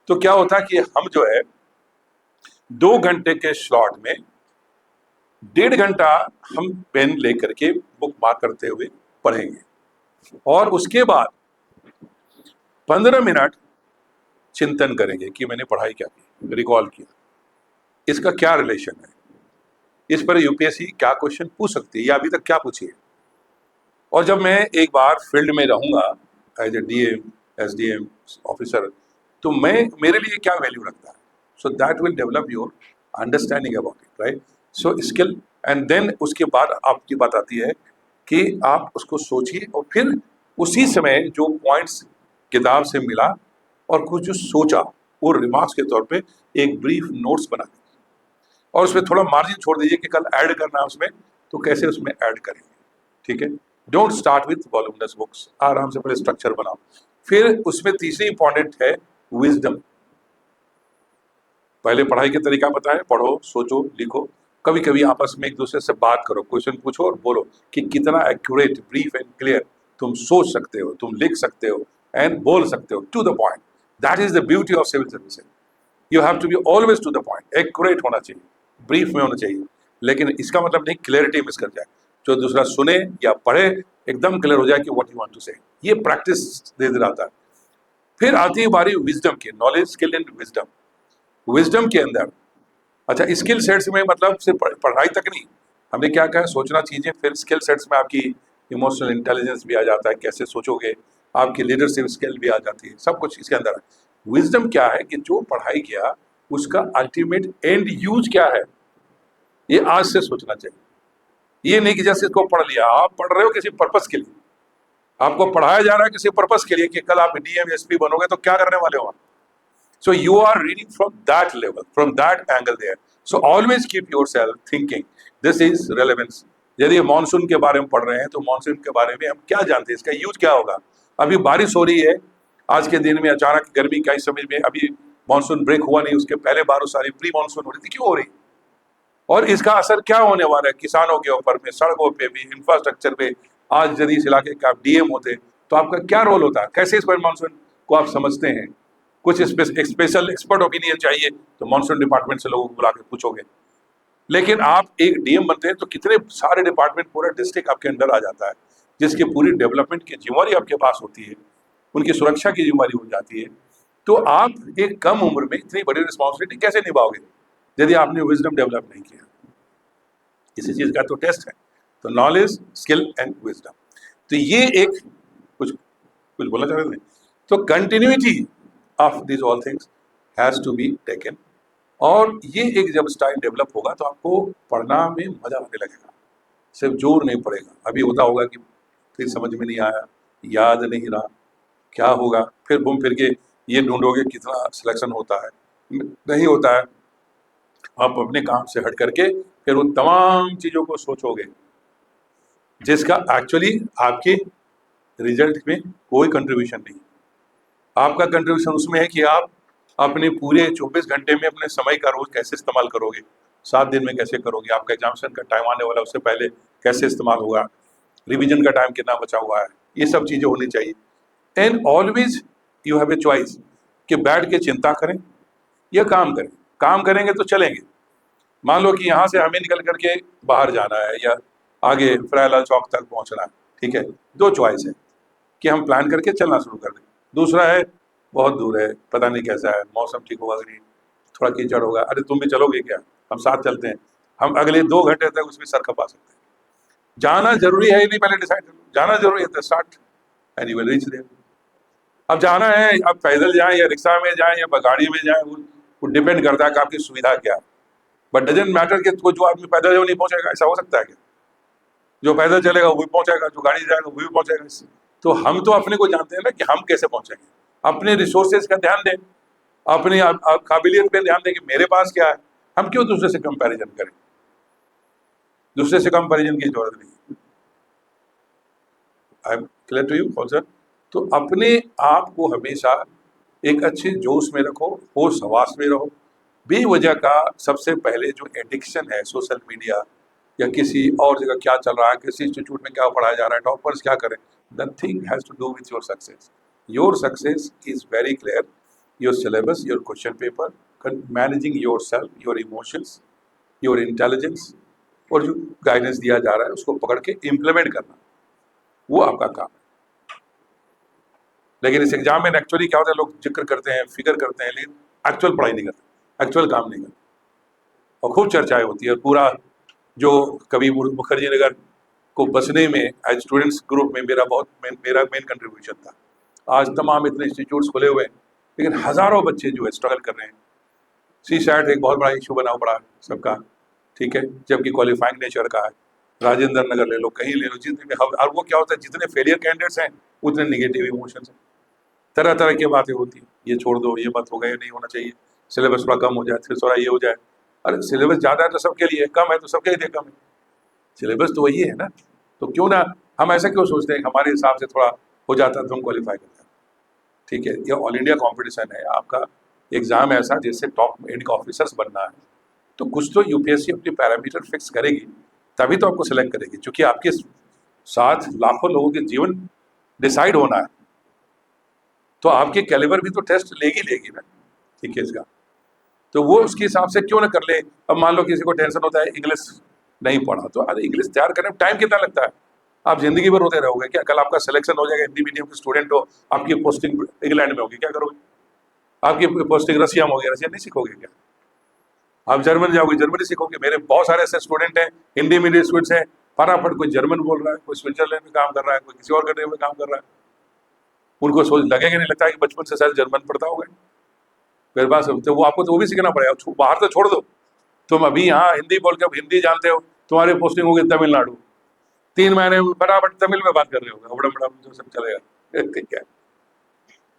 S1: तो क्या होता कि हम जो है 2 घंटे के स्लॉट में 1.5 घंटा हम पेन लेकर के बुक मार्क करते हुए पढ़ेंगे, और उसके बाद 15 मिनट चिंतन करेंगे कि मैंने पढ़ाई क्या की, रिकॉल किया, इसका क्या रिलेशन है, इस पर यूपीएससी क्या क्वेश्चन पूछ सकती है या अभी तक क्या पूछी है। और जब मैं एक बार फील्ड में रहूंगा as a DM, SDM officer, तो मैं मेरे लिए क्या वैल्यू रखता है, so that will develop your understanding about it, right. So skill, and then उसके बाद आपकी बात आती है कि आप उसको सोचिए और फिर उसी समय जो पॉइंट्स किताब से मिला और कुछ जो सोचा वो रिमार्क्स के तौर पे एक ब्रीफ नोट्स बना दीजिए, और उसमें थोड़ा मार्जिन छोड़ दीजिए कि कल ऐड करना है उसमें, तो कैसे उसमें ऐड करेंगे, ठीक है। Don't start with voluminous books, आराम से पहले स्ट्रक्चर बनाओ। फिर उसमें तीसरी इंपॉर्टेंट है विजडम। पहले पढ़ाई के तरीका बताएं, पढ़ो, सोचो, लिखो, कभी कभी आपस में एक दूसरे से बात करो, क्वेश्चन पूछो और बोलो कि कितना एक्यूरेट, ब्रीफ एंड क्लियर तुम सोच सकते हो, तुम लिख सकते हो एंड बोल सकते हो, to the point. That is the beauty of civil services. You have to be always to the point, accurate होना चाहिए, ब्रीफ में होना चाहिए, लेकिन इसका मतलब नहीं क्लियरिटी मिस कर जाए, जो दूसरा सुने या पढ़े एकदम क्लियर हो जाए कि व्हाट यू वांट टू से। ये प्रैक्टिस धीरे धीरे आता है। फिर आती है बारी विजडम की, knowledge, skill and wisdom. Wisdom के अंदर, अच्छा, स्किल सेट्स में मतलब सिर्फ पढ़ाई तक नहीं, हमने क्या कहा, सोचना चीजें, फिर स्किल सेट्स में आपकी इमोशनल इंटेलिजेंस भी आ जाता है, कैसे सोचोगे, आपकी लीडरशिप स्किल भी आ जाती है, सब कुछ इसके अंदर है। विजडम क्या है कि जो पढ़ाई किया उसका अल्टीमेट एंड यूज क्या है, ये आज से सोचना चाहिए। ये नहीं कि जैसे इसको पढ़ लिया, आप पढ़ रहे हो किसी पर्पस के लिए, आपको पढ़ाया जा रहा है किसी पर्पस के लिए कि कल आप डीएम एसपी बनोगे तो क्या करने वाले हो आप। So you are reading from that level, from that angle there. So always keep yourself thinking. This is relevance. यदि मानसून के बारे में पढ़ रहे हैं तो मानसून के बारे में हम क्या जानते हैं, इसका यूज क्या होगा। अभी बारिश हो रही है, आज के दिन में अचानक गर्मी का, इस समय में अभी मानसून ब्रेक हुआ नहीं, उसके पहले बारिश सारी प्री मानसून हो रही थी, क्यों हो रही, और इसका असर क्या होने वाला है किसानों के ऊपर में, सड़कों पे भी, इंफ्रास्ट्रक्चर पे। आज यदि इस इलाके के आप डीएम होते तो आपका क्या रोल होता, कैसे इस पर मानसून को आप समझते हैं। कुछ स्पेशल एक्सपर्ट ओपिनियन चाहिए तो मानसून डिपार्टमेंट से लोगों को बुला के पूछोगे, लेकिन आप एक डीएम बनते हैं तो कितने सारे डिपार्टमेंट, पूरा डिस्ट्रिक्ट आपके अंडर आ जाता है, जिसकी पूरी डेवलपमेंट की जिम्मेवारी आपके पास होती है, उनकी सुरक्षा की जिम्मेवारी हो जाती है। तो आप एक कम उम्र में इतनी बड़ी रिस्पॉन्सिबिलिटी कैसे निभाओगे यदि आपने विजडम डेवलप नहीं किया। इसी चीज का तो टेस्ट है। तो नॉलेज, स्किल एंड विजडम, तो ये एक कुछ कुछ बोलना चाह रहे थे। तो continuity of this all things has to be taken, और ये एक जब स्टाइल डेवलप होगा तो आपको पढ़ना में मजा आने लगेगा, सिर्फ जोर नहीं पड़ेगा। अभी होता होगा कि फिर समझ में नहीं आया, याद नहीं रहा, क्या होगा, फिर घूम फिर के ये ढूंढोगे कितना सिलेक्शन होता है, नहीं होता है। आप अपने काम से हट करके फिर उन तमाम चीजों को सोचोगे जिसका एक्चुअली आपके रिजल्ट में कोई कंट्रीब्यूशन नहीं। आपका कंट्रीब्यूशन उसमें है कि आप अपने पूरे 24 घंटे में अपने समय का रोज कैसे इस्तेमाल करोगे, 7 दिन में कैसे करोगे, आपका एग्जामिनेशन का टाइम आने वाला है उससे पहले कैसे इस्तेमाल होगा, रिवीजन का टाइम कितना बचा हुआ है, ये सब चीजें होनी चाहिए। And always you have a choice कि बैठ के चिंता करें या काम करें। काम करेंगे तो चलेंगे, मान लो कि यहाँ से हमें निकल करके बाहर जाना है या आगे फ्रायलाल चौक तक पहुंचना है, ठीक है, दो चॉइस है कि हम प्लान करके चलना शुरू कर दें, दूसरा है बहुत दूर है, पता नहीं कैसा है, मौसम ठीक होगा कि नहीं, थोड़ा कीचड़ होगा, अरे तुम भी चलोगे क्या, हम साथ चलते हैं, हम अगले 2 घंटे तक उसमें सर खपा सकते हैं। जाना जरूरी है नहीं, पहले डिसाइड कर लो, जाना जरूरी है तो start and you will reach there. अब जाना है, अब पैदल जाएं या रिक्शा में जाएं या गाड़ी में जाएं, वो डिपेंड करता है कि आपकी सुविधा क्या है। बट डजेंट मैटर कि जो आदमी पैदल है वो नहीं पहुंचेगा, ऐसा हो सकता है क्या, जो पैदल चलेगा वो भी पहुंचेगा, जो गाड़ी जाएगा वो भी पहुंचेगा। इससे तो हम तो अपने को जानते हैं ना कि हम कैसे पहुंचेंगे, अपने रिसोर्सेज का ध्यान दें, अपनी काबिलियत पे ध्यान दें कि मेरे पास क्या है, हम क्यों दूसरे से कंपैरिजन करें, दूसरे से कंपैरिजन की जरूरत नहीं। I am clear to you also. तो अपने आप को हमेशा एक अच्छे जोश में रखो, होश हवास में रहो। बेवजह का सबसे पहले जो एडिक्शन है सोशल मीडिया या किसी और जगह क्या चल रहा है, किसी इंस्टीट्यूट में क्या पढ़ाया जा रहा है, टॉपर्स क्या करें, nothing has to do with your success. Your success is very clear, your syllabus, your question paper, managing your self, your emotions, your intelligence, और जो गाइडेंस दिया जा रहा है उसको पकड़ के इम्प्लीमेंट करना, वो आपका काम है। लेकिन इस एग्जाम में एक्चुअली क्या होता है, लोग जिक्र करते हैं, फिगर करते हैं, लेकिन एक्चुअल पढ़ाई नहीं करते, एक्चुअल काम नहीं करते, और खूब चर्चाएं होती है। पूरा जो कभी मुखर्जी नगर को बसने में एज स्टूडेंट्स ग्रुप में मेरा मेन कंट्रीब्यूशन था। आज तमाम इतने इंस्टीट्यूट्स खुले हुए हैं, लेकिन हजारों बच्चे जो है स्ट्रगल कर रहे हैं। सी सैट एक बहुत बड़ा इशू बना पड़ा सबका, ठीक है, जबकि क्वालिफाइंग नेचर का है। राजेंद्र नगर ले लो, कहीं ले लो, जितने और वो क्या होता है, जितने फेलियर कैंडिडेट्स हैं उतने निगेटिव इमोशंस हैं, तरह तरह की बातें होती हैं, ये छोड़ दो, ये मत होगा, ये नहीं होना चाहिए, सिलेबस थोड़ा कम हो जाए, फिर थोड़ा ये हो जाए। अरे सिलेबस ज़्यादा है तो सबके लिए, कम है तो सबके लिए कम है, सिलेबस तो वही है ना। तो क्यों ना हम ऐसा क्यों सोचते हैं, हमारे हिसाब से थोड़ा हो जाता तो हम क्वालिफाई कर जाते। ठीक है, ये ऑल इंडिया कॉम्पिटिशन है, आपका एग्जाम ऐसा जिससे टॉप एंड ऑफिसर्स बनना है, तो कुछ तो यूपीएससी अपनी पैरामीटर फिक्स करेगी, तभी तो आपको सेलेक्ट करेगी, क्योंकि आपके साथ लाखों लोगों के जीवन डिसाइड होना है, तो आपके कैलिबर भी तो टेस्ट लेगी ना, ठीक है इसका। तो वो उसके हिसाब से क्यों ना कर ले। अब मान लो किसी को टेंशन होता है इंग्लिश नहीं पढ़ा, तो अरे इंग्लिश तैयार करने में टाइम कितना लगता है, आप जिंदगी भर होते रहोगे क्या? कल आपका सिलेक्शन हो जाएगा, हिंदी मीडियम के स्टूडेंट हो, आपकी पोस्टिंग इंग्लैंड में होगी, क्या करोगे? आपकी पोस्टिंग रसिया में होगी, रसिया नहीं सीखोगे क्या? आप जर्मन जाओगे, जर्मनी सीखोगे। मेरे बहुत सारे ऐसे स्टूडेंट हैं, हिंदी मीडियम स्टूडेंट्स हैं, फटाफट कोई जर्मन बोल रहा है, कोई स्विट्जरलैंड में काम कर रहा है, कोई किसी और कंट्री में काम कर रहा है। उनको सोच लगेगा नहीं, लगता है कि बचपन से शायद जर्मन पढ़ता होगा। मेरे पास तो वो आपको तो वो भी सीखना पड़ेगा, बाहर तो छोड़ दो, तुम अभी यहाँ हिंदी बोल के हिंदी जानते हो, तुम्हारी पोस्टिंग होगी तमिलनाडु, 3 महीने में फटाफट तमिल में बात कर रहे होगा, बड़ा बड़ा जो सब चलेगा, ठीक है।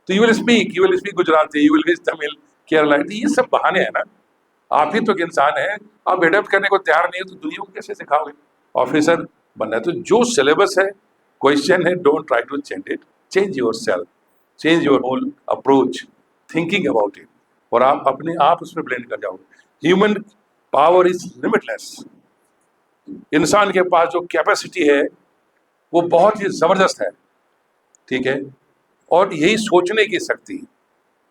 S1: तो you will speak Gujarati, you will Tamil, Kerala, ये सब बहाने हैं ना। आप ही तो एक इंसान है, आप एडेप्ट करने को तैयार नहीं हो तो दुनिया को कैसे सिखाओगे? ऑफिसर बनना है तो जो सिलेबस है, क्वेश्चन है, don't try to change it, change your self, change your whole approach, thinking about it, और आप अपने आप उसमें ब्लेंड कर जाओगे। Human power is limitless. इंसान के पास जो कैपेसिटी है वो बहुत ही जबरदस्त है, ठीक है। और यही सोचने की शक्ति,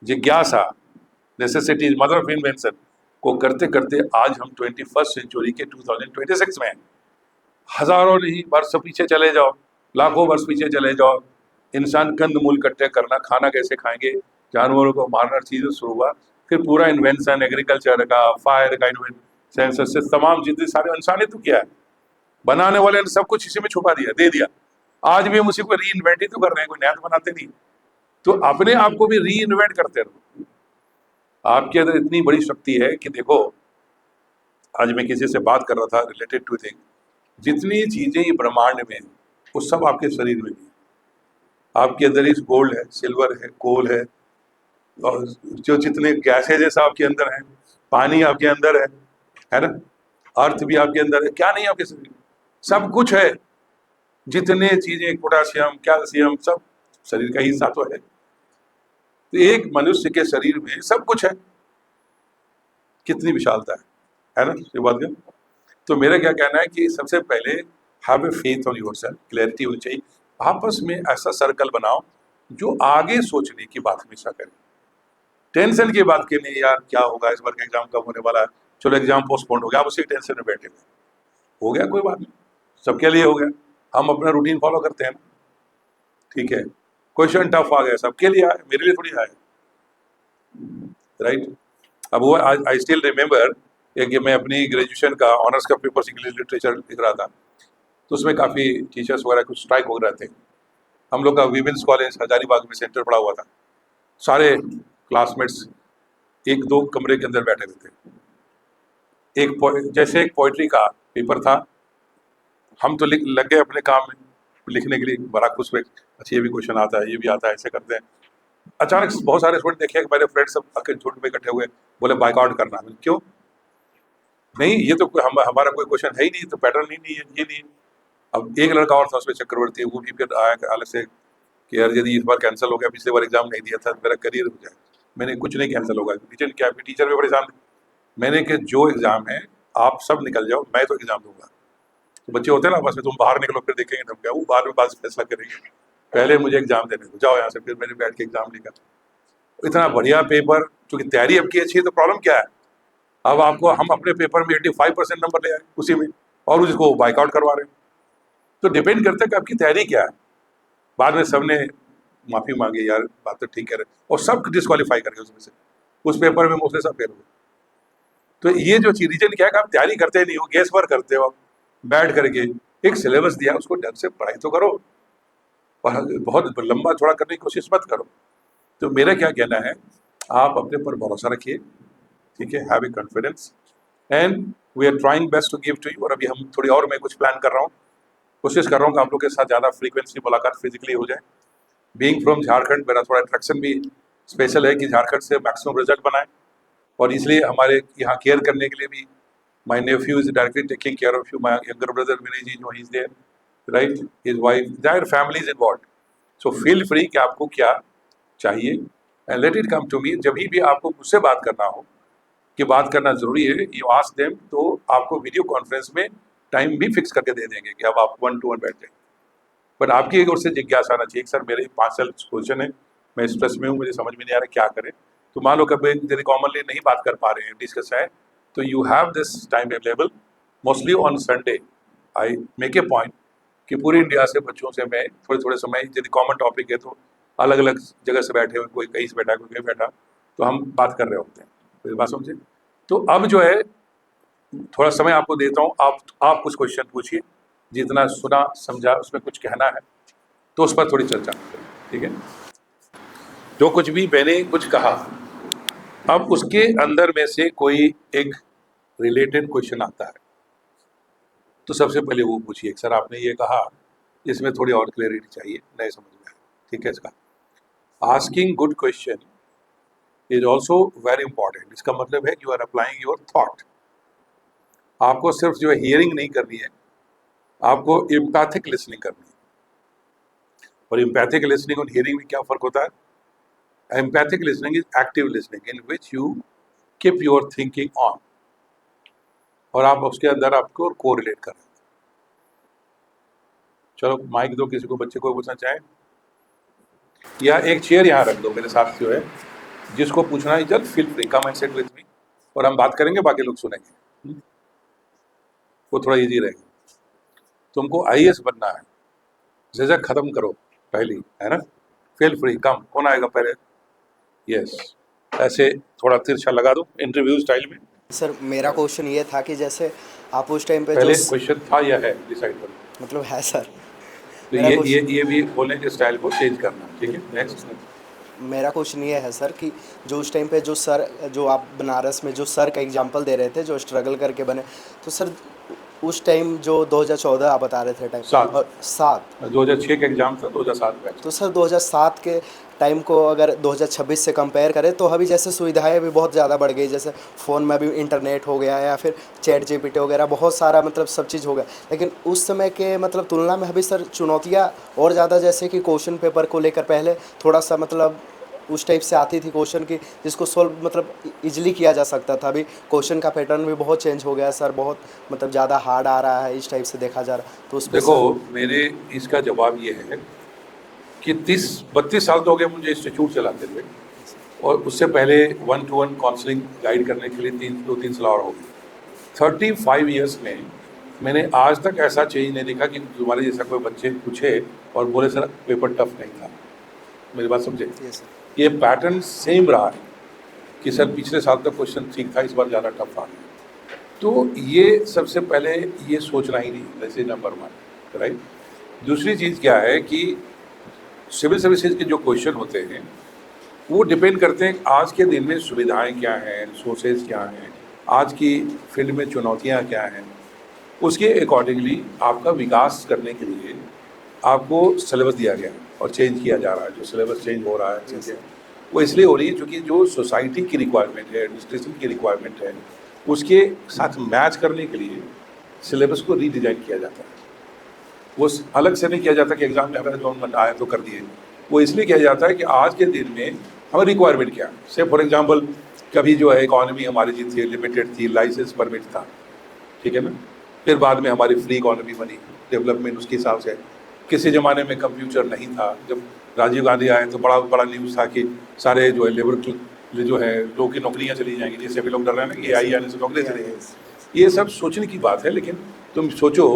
S1: जिज्ञासा, necessity is mother of invention को करते करते आज हम 21st सेंचुरी के 2026 में हैं। हजारों नहीं वर्ष पीछे चले जाओ, लाखों वर्ष पीछे चले जाओ, इंसान कंद मूल इकट्ठे करना, खाना कैसे खाएंगे, जानवरों को मारना, चीजें शुरू हुआ, फिर पूरा इन्वेंशन, एग्रीकल्चर का, फायर का इन्वेंशन से तमाम जितने सारे इंसानियत तो किया है, बनाने वाले ने सब कुछ इसी में छुपा दिया, दे दिया। आज भी हम उसी को री इन्वेंट ही तो कर रहे हैं, कोई नया तो बनाते नहीं। तो अपने आप को भी री इन्वेंट करते रहो। आपके अंदर इतनी बड़ी शक्ति है कि देखो, आज मैं किसी से बात कर रहा था रिलेटेड टू थिंग, जितनी चीजें ये ब्रह्मांड में है वो सब आपके शरीर में भी है। आपके अंदर इस गोल्ड है, सिल्वर है, कोल है, और जो जितने गैसेज आपके अंदर है, पानी आपके अंदर है ना, अर्थ भी आपके अंदर है, क्या नहीं आपके शरीर में, सब कुछ है। जितने चीजें, पोटाशियम, कैल्शियम, सब शरीर का हिस्सा तो है। तो एक मनुष्य के शरीर में सब कुछ है, कितनी विशालता है ना, ये बात कर। तो मेरा क्या कहना है कि सबसे पहले have a faith on yourself, clarity होनी चाहिए। आपस में ऐसा सर्कल बनाओ जो आगे सोचने की बात हमेशा करें। टेंशन की बात के लिए, यार क्या होगा, इस बार का एग्जाम कब होने वाला है, चलो एग्जाम पोस्टपोन हो गया, आप उसी टेंशन में बैठे हुए, हो गया कोई बात नहीं, सबके लिए हो गया, हम अपना रूटीन फॉलो करते हैं ना, ठीक है। क्वेश्चन टफ आ गया, सबके लिए आए, मेरे लिए थोड़ी आए, राइट। अब वो आई स्टिल रिमेम्बर कि मैं अपनी ग्रेजुएशन का ऑनर्स का पेपर इंग्लिश लिटरेचर लिख रहा था, तो उसमें काफ़ी टीचर्स वगैरह कुछ स्ट्राइक हो रहे थे। हम लोग का वीमेंस कॉलेज हजारीबाग में सेंटर पड़ा हुआ था, सारे क्लासमेट्स एक दो कमरे के अंदर बैठे हुए थे। जैसे एक पोइट्री का पेपर था, हम तो लग गए अपने काम में लिखने के लिए, बड़ा खुश हुए, अच्छा ये भी क्वेश्चन आता है, ये भी आता है, ऐसे करते हैं। अचानक बहुत सारे स्टूडेंट देखे कि मेरे फ्रेंड सब आके झूठ में इकट्ठे हुए, बोले बाइकआउट करना। क्यों? नहीं, ये तो हमारा कोई क्वेश्चन है ही नहीं, तो पैटर्न ही नहीं है, ये नहीं है। अब एक लड़का और था उसमें चक्रवर्ती, वो भी फिर आया अलग से कि यार यदि इस बार कैंसिल हो गया, पिछले बार एग्जाम नहीं दिया था, मेरा करियर हो जाए। मैंने कुछ नहीं कैंसिल होगा, टीचर क्या टीचर भी परेशान थे। मैंने कि जो एग्जाम है आप सब निकल जाओ, मैं तो एग्जाम दूंगा। तो बच्चे होते हैं ना आपस में, तुम बाहर निकलो फिर देखेंगे तुम क्या, वो बाद में बात फैसला करेंगे, पहले मुझे एग्जाम देने दो, जाओ यहाँ से। फिर मैंने बैठ के एग्जाम लिखा, इतना बढ़िया पेपर, क्योंकि तैयारी आपकी अच्छी है। तो प्रॉब्लम क्या है, अब आपको हम अपने पेपर में 85% नंबर ले आए उसी में, और उसको बाइकआउट करवा रहे हैं। तो डिपेंड करता है कि आपकी तैयारी क्या है। बाद में सबने माफी मांगी, यार बात तो ठीक कह रहे, और सब डिस्क्वालीफाई कर गए उसमें से, उस पेपर में मोस्टली सब फेल हुए। तो ये जो चीज रीजन क्या है कि आप तैयारी करते नहीं हो, गेस वर्क करते हो, आप बैठ करके एक सिलेबस दिया उसको ढंग से पढ़ाई तो करो, बहुत लंबा चौड़ा करने की कोशिश मत करो। तो मेरा क्या कहना है, आप अपने पर भरोसा रखिए, ठीक है, have a confidence, and we are trying best to give to you. और अभी हम थोड़ी और मैं कुछ प्लान कर रहा हूँ, कोशिश कर रहा हूँ कि आप लोग के साथ ज़्यादा फ्रीक्वेंसी मुलाकात फिजिकली हो जाए। बीइंग फ्रॉम झारखंड, मेरा थोड़ा अट्रैक्शन भी स्पेशल है कि झारखंड से मैक्सिमम रिजल्ट बनाए, और इसलिए हमारे यहाँ केयर करने के लिए भी my nephew is directly taking care of you, my younger brother Vinay ji, जो he is there, right, his wife, their family is involved. So feel free कि आपको क्या चाहिए, and let it come to me. जब भी आपको मुझसे बात करना हो, कि बात करना जरूरी है, यू आस्क देम, तो आपको वीडियो कॉन्फ्रेंस में टाइम भी फिक्स करके दे देंगे कि अब आप 1-to-1 बैठ जाए। पर आपकी एक ओर से जिज्ञासा आना चाहिए, सर मेरे 5 साल पोजिशन है, मैं स्ट्रेस में हूँ, मुझे समझ में नहीं आ रहा क्या करें। तो मान लो कभी यदि कॉमनली नहीं बात कर पा रहे हैं, डिस्कस है, तो you have this time available. Mostly on Sunday I make a point कि पूरी इंडिया से बच्चों से मैं थोड़े थोड़े समय, यदि कॉमन टॉपिक है तो अलग अलग जगह से बैठे हुए, कोई कहीं से बैठा, कोई कहीं बैठा, तो हम बात कर रहे होते हैं। तो बात समझे। तो अब जो है थोड़ा समय आपको देता हूँ, आप कुछ क्वेश्चन पूछिए, जितना सुना समझा उसमें कुछ कहना है तो उस पर थोड़ी चर्चा करें, ठीक है। जो कुछ भी मैंने कुछ कहा, अब उसके अंदर में से कोई एक रिलेटेड क्वेश्चन आता है तो सबसे पहले वो पूछिए, सर आपने ये कहा, इसमें थोड़ी और क्लैरिटी चाहिए, नहीं समझ में आया, ठीक है। इसका asking good question is also very important. इसका मतलब है you are applying your thought. आपको सिर्फ जो है हियरिंग नहीं करनी है, आपको एम्पैथिक लिसनिंग करनी है। और एम्पैथिक लिसनिंग और हियरिंग में क्या फर्क होता है? Empathic listening is active listening in which you keep your thinking on, और आप उसके अंदर आपको कोरिलेट कर रहे हैं। चलो माइक दो किसी को, बच्चे को पूछना चाहे, या एक चेयर यहाँ रख दो मेरे साथ जो है, जिसको पूछना है जल्द feel free, come and sit with me, और हम बात करेंगे, बाकी लोग सुनेंगे, वो थोड़ा इजी रहेगा। तुमको आईएएस बनना है, झिझक खत्म करो पहली, है ना, फील फ्री, कम, कौन आएगा पहले? यस, ऐसे थोड़ा तिरछा लगा दो इंटरव्यू स्टाइल में।
S2: सर मेरा क्वेश्चन ये था कि जैसे आप उस टाइम पे
S1: पहले
S2: जो
S1: क्वेश्चन था या है, डिसाइड करो।
S2: मतलब है सर,
S1: तो
S2: मेरा
S1: ये भी बोलने के स्टाइल को चेंज करना, ठीक है। नेक्स्ट।
S2: मेरा क्वेश्चन ये है सर कि जो उस टाइम पे जो सर, जो आप बनारस में जो सर का एग्जांपल दे रहे थे जो स्ट्रगल करके बने, तो सर उस टाइम जो 2014 आप बता रहे थे टाइम,
S1: 7
S2: और 7
S1: 2006 का एग्जाम था, 2007 बैच।
S2: तो सर 2007 के टाइम को अगर 2026 से कंपेयर करें तो अभी जैसे सुविधाएं भी बहुत ज़्यादा बढ़ गई, जैसे फ़ोन में भी इंटरनेट हो गया या फिर चैट जीपीटी वगैरह, बहुत सारा मतलब सब चीज़ हो गया। लेकिन उस समय के मतलब तुलना में अभी सर चुनौतियाँ और ज़्यादा, जैसे कि क्वेश्चन पेपर को लेकर पहले थोड़ा सा मतलब उस टाइप से आती थी क्वेश्चन की जिसको सोल्व मतलब इजीली किया जा सकता था। अभी क्वेश्चन का पैटर्न भी बहुत चेंज हो गया है सर, बहुत मतलब ज़्यादा हार्ड आ रहा है, इस टाइप से देखा जा रहा है। तो उस पर
S1: देखो मेरे इसका जवाब ये है कि 30-32 साल तो हो गए मुझे इंस्टीट्यूट चलाते हुए, और उससे पहले 1-to-1 काउंसलिंग गाइड करने के लिए 2-3 साल और हो गए। 35 ईयर्स में मैंने आज तक ऐसा चेंज नहीं देखा कि तुम्हारे जैसा कोई बच्चे पूछे और बोले सर पेपर टफ नहीं था। मेरी बात समझे? ये पैटर्न सेम रहा है कि सर पिछले साल तक क्वेश्चन ठीक था, इस बार ज़्यादा टफ आ गया। तो ये सबसे पहले ये सोचना ही नहीं, वैसे नंबर 1, राइट। दूसरी चीज़ क्या है कि सिविल सर्विसेज के जो क्वेश्चन होते हैं वो डिपेंड करते हैं आज के दिन में सुविधाएं क्या हैं, रिसोर्सेज क्या हैं, आज की फील्ड में चुनौतियां क्या हैं, उसके अकॉर्डिंगली आपका विकास करने के लिए आपको सिलेबस दिया गया है और चेंज किया जा रहा है। जो सिलेबस चेंज हो रहा है चीज़ें वो इसलिए हो रही है क्योंकि जो सोसाइटी की रिक्वायरमेंट है, एडमिनिस्ट्रेशन की रिक्वायरमेंट है, उसके साथ मैच करने के लिए सिलेबस को रीडिज़ाइन किया जाता है। वो अलग से नहीं किया जाता कि एग्जाम में हमारा जो मन आया तो कर दिए। वो इसलिए किया जाता है कि आज के दिन में हमारी रिक्वायरमेंट क्या है। से फॉर एग्जाम्पल कभी जो है इकॉनमी हमारी जी थी, लिमिटेड थी, लाइसेंस परमिट था, ठीक है ना। फिर बाद में हमारी फ्री इकॉनमी बनी, डेवलपमेंट उसके हिसाब से। किसी ज़माने में कंप्यूटर नहीं था, जब राजीव गांधी आए तो बड़ा बड़ा न्यूज़ था कि सारे जो है लेबर जो है लोगों की नौकरियां चली जाएंगी, जिससे भी लोग डर रहे हैं ना कि AI आने से नौकरी चली जाएगी। ये सब सोचने की बात है, लेकिन तुम सोचो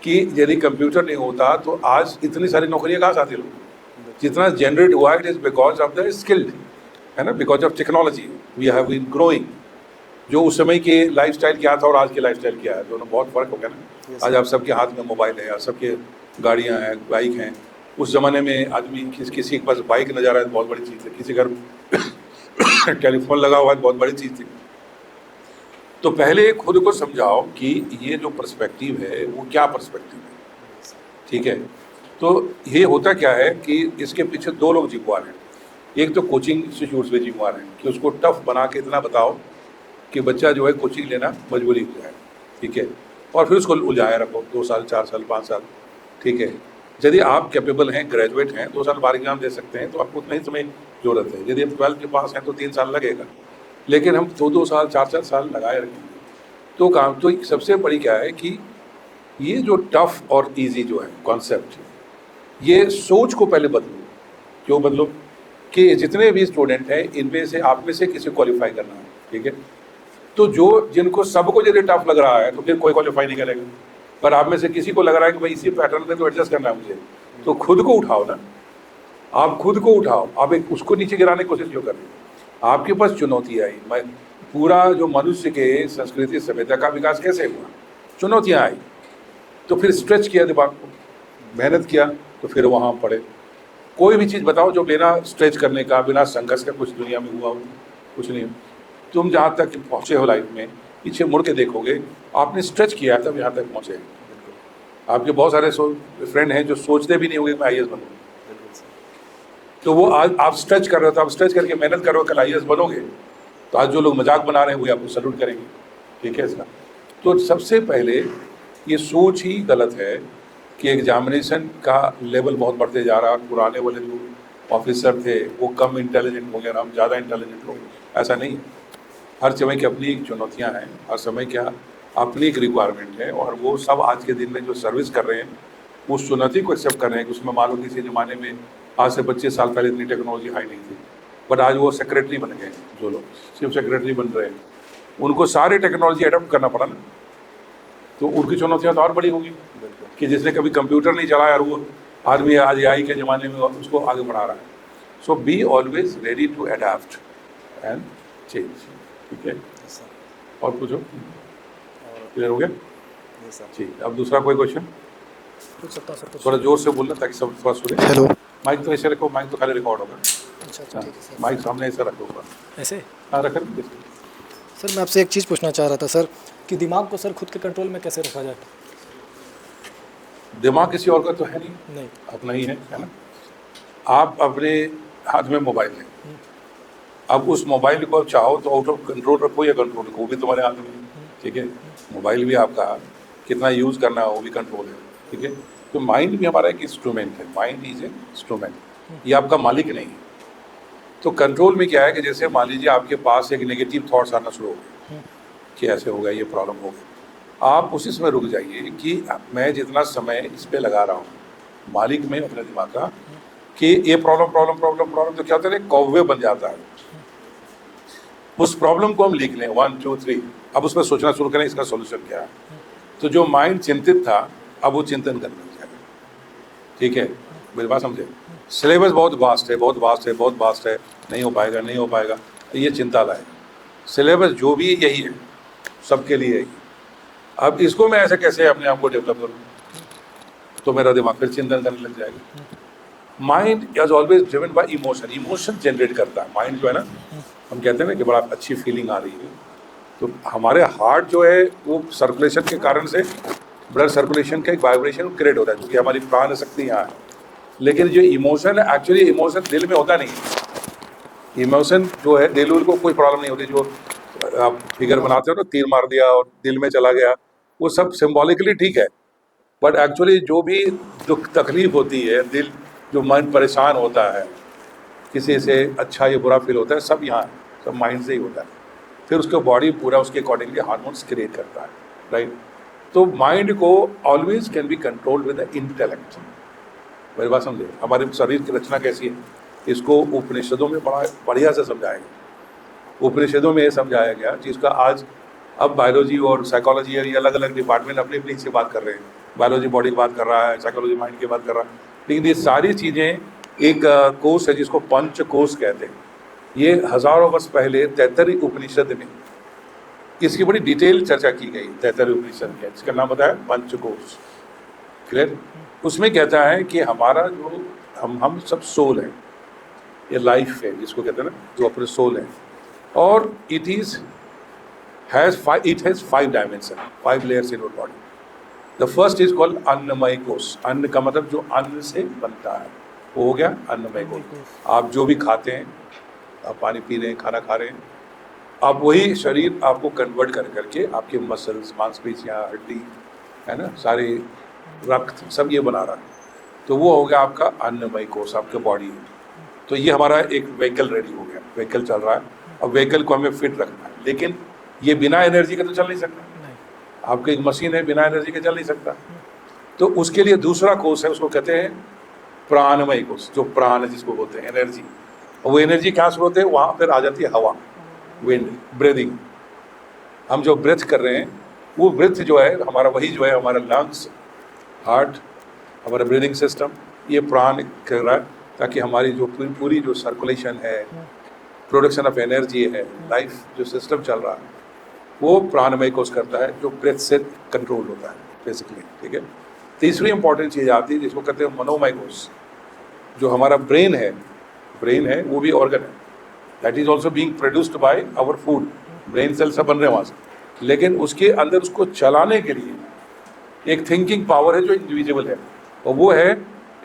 S1: कि यदि कंप्यूटर नहीं होता तो आज इतनी सारी नौकरियां कहाँ से आती लोग। जितना जनरेट हुआ it is because of the skilled, है ना, because of technology we have been growing. जो उस समय के लाइफस्टाइल क्या था और आज के लाइफस्टाइल क्या है, दोनों बहुत फ़र्क हो गया ना। आज आप सबके हाथ में मोबाइल है, आज सबके गाड़ियाँ हैं, बाइक हैं। उस ज़माने में आदमी किसी के पास बाइक नज़र आए तो बहुत बड़ी चीज़ थी, किसी घर टेलीफोन लगा हुआ है बहुत बड़ी चीज़ थी। तो पहले खुद को समझाओ कि ये जो पर्सपेक्टिव है वो क्या पर्सपेक्टिव है, ठीक है। तो ये होता क्या है कि इसके पीछे दो लोग जिम्मेवार हैं। एक तो कोचिंग इंस्टीट्यूट्स में जिम्मेवार हैं कि उसको टफ बना के इतना बताओ कि बच्चा जो है कोचिंग लेना मजबूरी हो जाए, ठीक है। और फिर उसको उलझाए रखो 2 साल 4 साल 5 साल, ठीक है। यदि आप कैपेबल हैं, ग्रेजुएट हैं, 2 साल बाहर एग्जाम दे सकते हैं तो आपको उतना ही समय ज़रूरत है। यदि आप 12th के पास हैं तो 3 साल लगेगा, लेकिन हम 2-2 साल 4-4 साल लगाए रखेंगे तो काम। तो सबसे बड़ी क्या है कि ये जो टफ और इजी जो है कॉन्सेप्ट, ये सोच को पहले बदलो। क्यों बदलो कि जितने भी स्टूडेंट हैं इनमें से आप में से किसी क्वालिफाई करना है, ठीक है। तो जो जिनको सबको यदि टफ लग रहा है तो फिर कोई क्वालिफाई नहीं करेगा, पर आप में से किसी को लग रहा है कि भाई इसी पैटर्न में तो एडजस्ट करना है मुझे, तो खुद को उठाओ ना, आप खुद को उठाओ। आप एक उसको नीचे गिराने की कोशिश क्यों कर रहे हो। आपके पास चुनौती आई, मैं पूरा जो मनुष्य के संस्कृति सभ्यता का विकास कैसे हुआ, चुनौतियाँ आई तो फिर स्ट्रेच किया दिमाग को, मेहनत किया तो फिर वहाँ पढ़े। कोई भी चीज़ बताओ जो बिना स्ट्रेच करने का, बिना संघर्ष का कुछ दुनिया में हुआ हो, कुछ नहीं। तुम जहाँ तक पहुँचे हो लाइफ में, पीछे मुड़ के देखोगे आपने स्ट्रेच किया तब यहाँ तक पहुँचे। आपके बहुत सारे फ्रेंड हैं जो सोचते भी नहीं होंगे मैं IAS बनूँ, तो वो आज आप स्ट्रेच कर रहे हो, तो आप स्ट्रेच करके मेहनत करो, कल IAS बनोगे। तो आज जो लोग मजाक बना रहे हैं वो आपको सल्यूट करेंगे, ठीक है इसका। तो सबसे पहले ये सोच ही गलत है कि एग्जामिनेशन का लेवल बहुत बढ़ते जा रहा है। पुराने वाले जो ऑफिसर थे वो कम इंटेलिजेंट हो गए, हम ज़्यादा इंटेलिजेंट हो गए, ऐसा नहीं है। हर समय की अपनी एक चुनौतियाँ हैं, हर समय क्या अपनी एक रिक्वायरमेंट है, और वो सब आज के दिन में जो सर्विस कर रहे हैं उस चुनौती को एक्सेप्ट कर रहे हैं कि उसमें मान लो किसी ज़माने में आज से 25 साल पहले इतनी टेक्नोलॉजी हाई नहीं थी, बट आज वो सेक्रेटरी बन गए, जो लोग चीफ सेक्रेटरी बन रहे हैं उनको सारी टेक्नोलॉजी अडॉप्ट करना पड़ा ना, तो उनकी चुनौतियाँ तो और बड़ी होगी कि जिसने कभी कंप्यूटर नहीं चलाया और वो आदमी आज AI के ज़माने में उसको आगे बढ़ा रहा है। So be always ready to adapt and change, ठीक है। और पूछो, क्लियर हो गया? ठीक, अब दूसरा कोई क्वेश्चन
S2: पूछ सकता हूँ सर?
S1: थोड़ा जोर से बोलना ताकि सब थोड़ा सुने।
S2: हेलो,
S1: माइक तो ऐसे रखो, माइक तो खाली रिकॉर्ड होगा।
S2: अच्छा ठीक है सर।
S1: माइक सामने ऐसा रखो ऊपर,
S2: ऐसे
S1: हाँ रख।
S2: सर मैं आपसे एक चीज़ पूछना चाह रहा था सर, कि दिमाग को सर खुद के कंट्रोल में कैसे रखा जाए?
S1: दिमाग किसी और का तो है नहीं, अपना ही है ना। आप अपने हाथ में मोबाइल है, अब उस मोबाइल को चाहो तो आउट ऑफ कंट्रोल रखो या कंट्रोल रखो, वो भी तुम्हारे हाथ में है, ठीक है। मोबाइल भी आपका, कितना यूज़ करना है वो भी कंट्रोल है, ठीक है। तो माइंड भी हमारा एक इंस्ट्रूमेंट है, माइंड इज ए इंस्ट्रूमेंट, ये आपका मालिक नहीं है। तो कंट्रोल में क्या है कि जैसे मान लीजिए आपके पास एक नेगेटिव थॉट्स आना शुरू हो गए कि ऐसे होगा, ये प्रॉब्लम हो गई, आप उसी समय रुक जाइए कि मैं जितना समय इस पे लगा रहा हूँ, मालिक में अपने दिमाग का, कि ये प्रॉब्लम प्रॉब्लम प्रॉब्लम प्रॉब्लम, तो क्या होता है कौवे बन जाता है। उस प्रॉब्लम को हम लिख लें 1 2 3, अब उस पर सोचना शुरू करें इसका सोल्यूशन क्या है। तो जो माइंड चिंतित था अब वो चिंतन करने लग जाएगा, ठीक है। मेरी बात समझे। सिलेबस बहुत वास्ट है, बहुत वास्ट है, बहुत वास्ट है, नहीं हो पाएगा, नहीं हो पाएगा, तो ये चिंता लाएगा। सिलेबस जो भी यही है, सबके लिए यही। अब इसको मैं ऐसे कैसे अपने आप को डेवलप करूँ, तो मेरा दिमाग फिर चिंतन करने लग जाएगा। Mind is always driven by emotion, emotion generate करता है माइंड जो है ना। हम कहते हैं ना कि बड़ा अच्छी फीलिंग आ रही है, तो हमारे हार्ट जो है वो सर्कुलेशन के कारण से, ब्लड सर्कुलेशन का एक वाइब्रेशन क्रिएट होता है, क्योंकि हमारी प्राण शक्ति यहाँ है। लेकिन जो इमोशन है, एक्चुअली इमोशन दिल में होता नहीं है। इमोशन जो है दिल को कोई प्रॉब्लम नहीं होती, जो आप फिगर बनाते हो ना, तीर मार दिया और दिल में चला गया, वो सब सिंबॉलिकली ठीक है, बट एक्चुअली जो भी दुख तकलीफ होती है, दिल जो मन परेशान होता है, किसी से अच्छा या बुरा फील होता है, सब यहाँ सब माइंड से ही होता है। फिर उसका बॉडी पूरा उसके अकॉर्डिंगली हार्मोन्स क्रिएट करता है, राइट। तो माइंड को always can be controlled with the intellect. मेरी बात समझे, हमारे शरीर की रचना कैसी है, इसको उपनिषदों में बड़ा बढ़िया से समझाया गया। उपनिषदों में ये समझाया गया जिसका आज अब बायोलॉजी और साइकोलॉजी और ये अलग अलग डिपार्टमेंट अपनी अपनी से बात कर रहे हैं। बायोलॉजी बॉडी की बात कर रहा है, साइकोलॉजी माइंड की बात कर रहा है, लेकिन ये सारी चीज़ें एक कोर्स है जिसको पंच कोर्स कहते हैं। ये हजारों वर्ष पहले तैत्तरीय उपनिषद में इसकी बड़ी डिटेल चर्चा की गई। तैत्तरीय उपनिषद में इसका नाम बताया पंचकोश, क्लियर। उसमें कहता है कि हमारा जो हम सब सोल है, ये लाइफ है जिसको कहते हैं ना, जो अपने सोल है, और it has 5 dimension, 5 layers in our body. The first is called Annamaya kosha. अन्न का मतलब जो अन्न से बनता है, वो हो गया अन्नमय कोश। आप जो भी खाते हैं, आप पानी पी रहे हैं, खाना खा रहे हैं, आप वही शरीर आपको कन्वर्ट कर करके आपके मसल्स, मांसपेशियाँ, हड्डी है ना, सारे रक्त सब ये बना रहा है। तो वो हो गया आपका अन्नमय कोश, आपका बॉडी है। तो ये हमारा एक व्हीकल रेडी हो गया, व्हीकल चल रहा है। अब व्हीकल को हमें फिट रखना है, लेकिन ये बिना एनर्जी के तो चल नहीं सकता। आपकी एक मशीन है, बिना एनर्जी के चल नहीं सकता। तो उसके लिए दूसरा कोश है, उसको कहते हैं प्राणमय कोश, जो प्राण जिसको बोलते हैं एनर्जी। और वो एनर्जी कहाँ से होते हैं, वहाँ फिर आ जाती है हवा, विंड, ब्रीदिंग। हम जो ब्रेथ कर रहे हैं, वो ब्रेथ जो है हमारा, वही जो है हमारा लंग्स, हार्ट, हमारा ब्रीदिंग सिस्टम, ये प्राण कर रहा है, ताकि हमारी जो पूरी जो सर्कुलेशन है, प्रोडक्शन ऑफ एनर्जी है, लाइफ जो सिस्टम चल रहा है, वो प्राणमय कोश करता है, जो ब्रेथ से कंट्रोल होता है बेसिकली, ठीक है। तीसरी इंपॉर्टेंट चीज़ आती है जिसको कहते हैं मनोमय कोश। जो हमारा ब्रेन है वो भी ऑर्गन है, that is also being produced by our food. Brain cell सब बन रहे हैं वहाँ से, लेकिन उसके अंदर उसको चलाने के लिए एक थिंकिंग पावर है जो इंडिविजुअल है, और वो है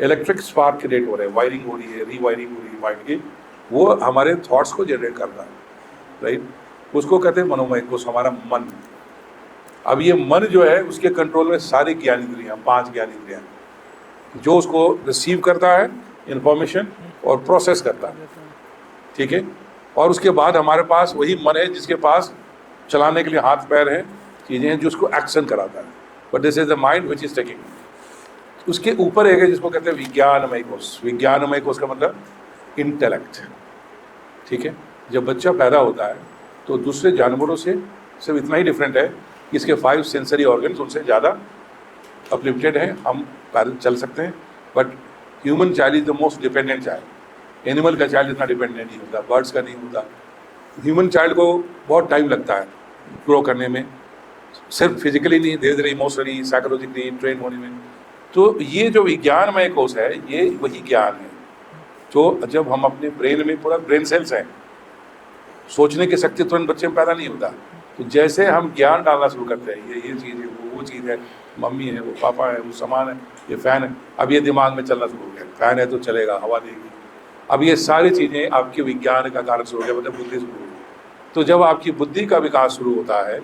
S1: इलेक्ट्रिक स्पार्क क्रिएट हो रहे हैं, वायरिंग हो रही है, रीवायरिंग हो रही है माइंड की, वो हमारे थॉट्स को जनरेट करता है, राइट। उसको कहते हैं मनोमय कोश, हमारा मन। अब ये मन जो है उसके कंट्रोल में सारी ज्ञानेंद्रियाँ, 5 ज्ञानेंद्रियाँ, जो उसको रिसीव करता है इंफॉर्मेशन और प्रोसेस करता है, ठीक है। और उसके बाद हमारे पास वही मन है जिसके पास चलाने के लिए हाथ पैर हैं, चीज़ें हैं, जो उसको एक्शन कराता है। But this is the mind which is taking. उसके ऊपर एक है जिसको कहते हैं विज्ञानमय कोश। विज्ञानमय कोश का मतलब इंटेलेक्ट, ठीक है। जब बच्चा पैदा होता है तो दूसरे जानवरों से सिर्फ इतना ही डिफरेंट है कि इसके 5 सेंसरी ऑर्गन्स उनसे ज़्यादा अपलिफ्टेड हैं, हम पैदल चल सकते हैं। But human child is the most dependent child. Animal का चाइल्ड इतना डिपेंडेंट नहीं होता, बर्ड्स का नहीं होता। ह्यूमन चाइल्ड को बहुत टाइम लगता है ग्रो करने में, सिर्फ फिजिकली नहीं, धीरे धीरे इमोशनली, साइकोलॉजिकली ट्रेन होने में। तो ये जो विज्ञानमय कोश है, ये वही ज्ञान है जो जब हम अपने ब्रेन में, पूरा ब्रेन सेल्स हैं, सोचने की शक्ति तुरंत बच्चे में पैदा नहीं होता। तो जैसे हम ज्ञान डालना शुरू करते हैं, ये चीज़ है, वो चीज़ है, मम्मी है, वो पापा है, वो सामान है, ये फ़ैन है, अब ये दिमाग में चलना शुरू हो गया, फ़ैन है तो चलेगा, हवा देगी। अब ये सारी चीज़ें आपके विज्ञान का कारण शुरू हो गया, मतलब बुद्धि शुरू हो गई। तो जब आपकी बुद्धि का विकास शुरू होता है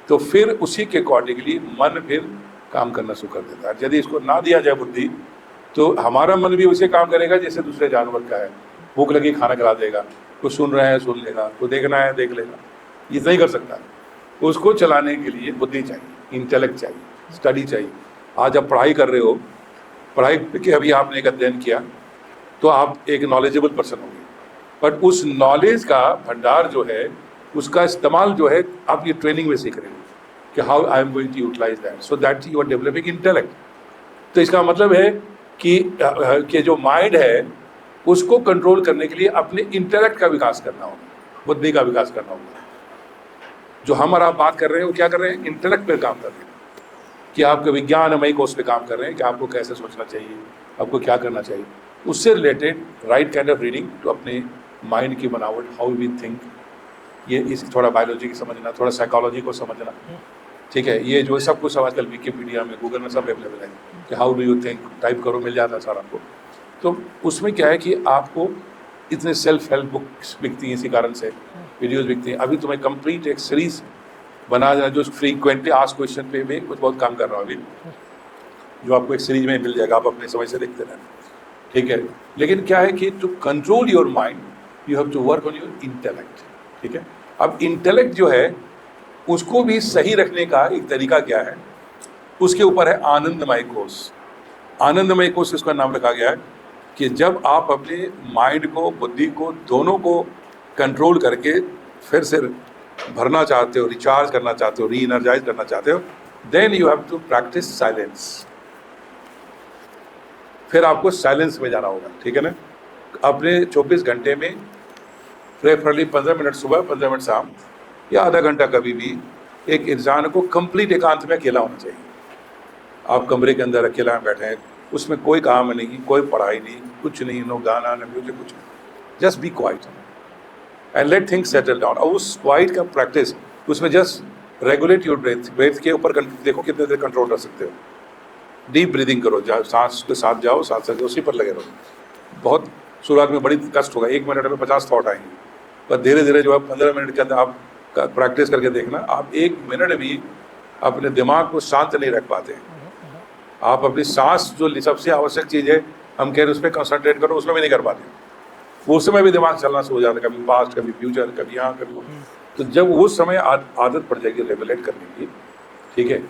S1: तो फिर उसी के अकॉर्डिंगली मन फिर काम करना शुरू कर देता है। यदि इसको ना दिया जाए बुद्धि, तो हमारा मन भी उसे काम करेगा जैसे दूसरे जानवर का है। भूख लगी खाना खिला देगा, कुछ सुन रहे हैं सुन लेगा, कुछ देखना है देख लेगा, इतना ही कर सकता है। उसको चलाने के लिए बुद्धि चाहिए, इंटेलेक्ट चाहिए, स्टडी चाहिए। आज आप पढ़ाई कर रहे हो, पढ़ाई के अभी आपने एक अध्ययन किया तो आप एक नॉलेजेबल पर्सन होंगे, बट उस नॉलेज का भंडार जो है, उसका इस्तेमाल जो है आप ये ट्रेनिंग में सीख रहे हो कि how I am going to utilise that, so that you are developing intellect. तो इसका मतलब है कि जो माइंड है उसको कंट्रोल करने के लिए अपने इंटेलेक्ट का विकास करना होगा, बुद्धि का विकास करना होगा। जो हम और आप बात कर रहे हैं वो क्या कर रहे हैं, इंटेलेक्ट पे काम कर रहे हैं, कि आपके विज्ञानमय कोश पे काम कर रहे हैं कि आपको कैसे सोचना चाहिए, आपको क्या करना चाहिए। उससे related right kind of reading, तो अपने माइंड की बनावट, हाउ वी थिंक, ये इस थोड़ा बायोलॉजी की समझना, थोड़ा साइकोलॉजी को समझना, ठीक है। ये जो सब कुछ आजकल विकिपीडिया में, गूगल में सब अवेलेबल है कि how do you think, type करो मिल जाता है सारा आपको। तो उसमें क्या है कि आपको इतने सेल्फ हेल्प बुक्स बिकती हैं, इसी कारण से वीडियोस बिकती हैं। अभी तो मैं कंप्लीट एक सीरीज बना जो फ्रीक्वेंटली आस्क्ड क्वेश्चन पे भी कुछ बहुत काम कर रहा हूँ अभी। जो आपको एक सीरीज में मिल जाएगा, आप अपने समय से देखते रहना, ठीक है। लेकिन क्या है कि to control your mind you have to work on your intellect, ठीक है। अब इंटेलेक्ट जो है उसको भी सही रखने का एक तरीका क्या है, उसके ऊपर है आनंदमय कोष। आनंदमय कोष इसका नाम रखा गया है कि जब आप अपने माइंड को, बुद्धि को, दोनों को कंट्रोल करके फिर से भरना चाहते हो, रिचार्ज करना चाहते हो, री एनर्जाइज करना चाहते हो, then you have to practise silence. फिर आपको साइलेंस में जाना होगा, ठीक है ना। अपने 24 घंटे में प्रेफरली 15 मिनट सुबह, 15 मिनट शाम, या आधा घंटा कभी भी एक इंसान को कंप्लीट एकांत में अकेला होना चाहिए। आप कमरे के अंदर अकेला बैठे हैं, उसमें कोई काम नहीं, कोई पढ़ाई नहीं, कुछ नहीं, नो गाना न म्यूजिक, कुछ नहीं, just be quiet and let things settle down. और उस क्वाइट का प्रैक्टिस, उसमें जस्ट रेगुलेट योर ब्रेथ के ऊपर देखो कितने देर कंट्रोल कर सकते हो। डीप ब्रीदिंग करो, सांस के साथ जाओ, सांस से उसी पर लगे रहो। बहुत शुरुआत में बड़ी कष्ट होगा, 1 मिनट में 50 थॉट आएंगे, पर धीरे धीरे जो है 15 मिनट के अंदर आप प्रैक्टिस करके देखना, आप 1 मिनट भी अपने दिमाग को शांत नहीं रख पाते। आप अपनी सांस जो सबसे आवश्यक चीज़ है, हम कह रहे उस पर कंसंट्रेट करो, उसमें भी नहीं कर पाते। उस समय भी दिमाग चलना शुरू हो जाता है, कभी पास्ट, कभी फ्यूचर, कभी यहाँ, कभी वो। तो जब उस समय आदत पड़ जाएगी रेगुलेट करने की, ठीक है,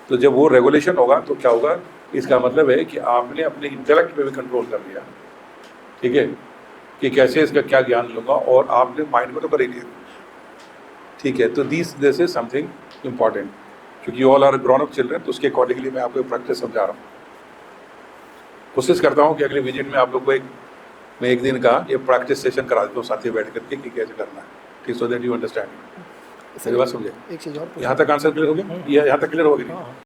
S1: तो जब वो रेगुलेशन होगा तो क्या होगा, इसका मतलब है कि आपने अपने इंटेलेक्ट पे भी कंट्रोल कर लिया, ठीक है, कि कैसे इसका क्या ज्ञान लूँगा, और आपने माइंड को तो कर ही लिया, ठीक है। तो दिस इज समथिंग इम्पॉर्टेंट, क्योंकि all are grown up children, तो उसके अकॉर्डिंगली मैं आपको प्रैक्टिस समझा रहा हूँ। कोशिश करता हूँ कि अगले विजिट में आप लोग को एक दिन का ये प्रैक्टिस सेशन करा देता हूँ साथ ही बैठ करके कि कैसे करना है, ठीक, सो दैट यू अंडरस्टैंड। मेरी बात समझे?
S2: एक चीज़ और
S1: यहाँ तक आंसर क्लियर हो गया? यहाँ तक क्लियर हो गया?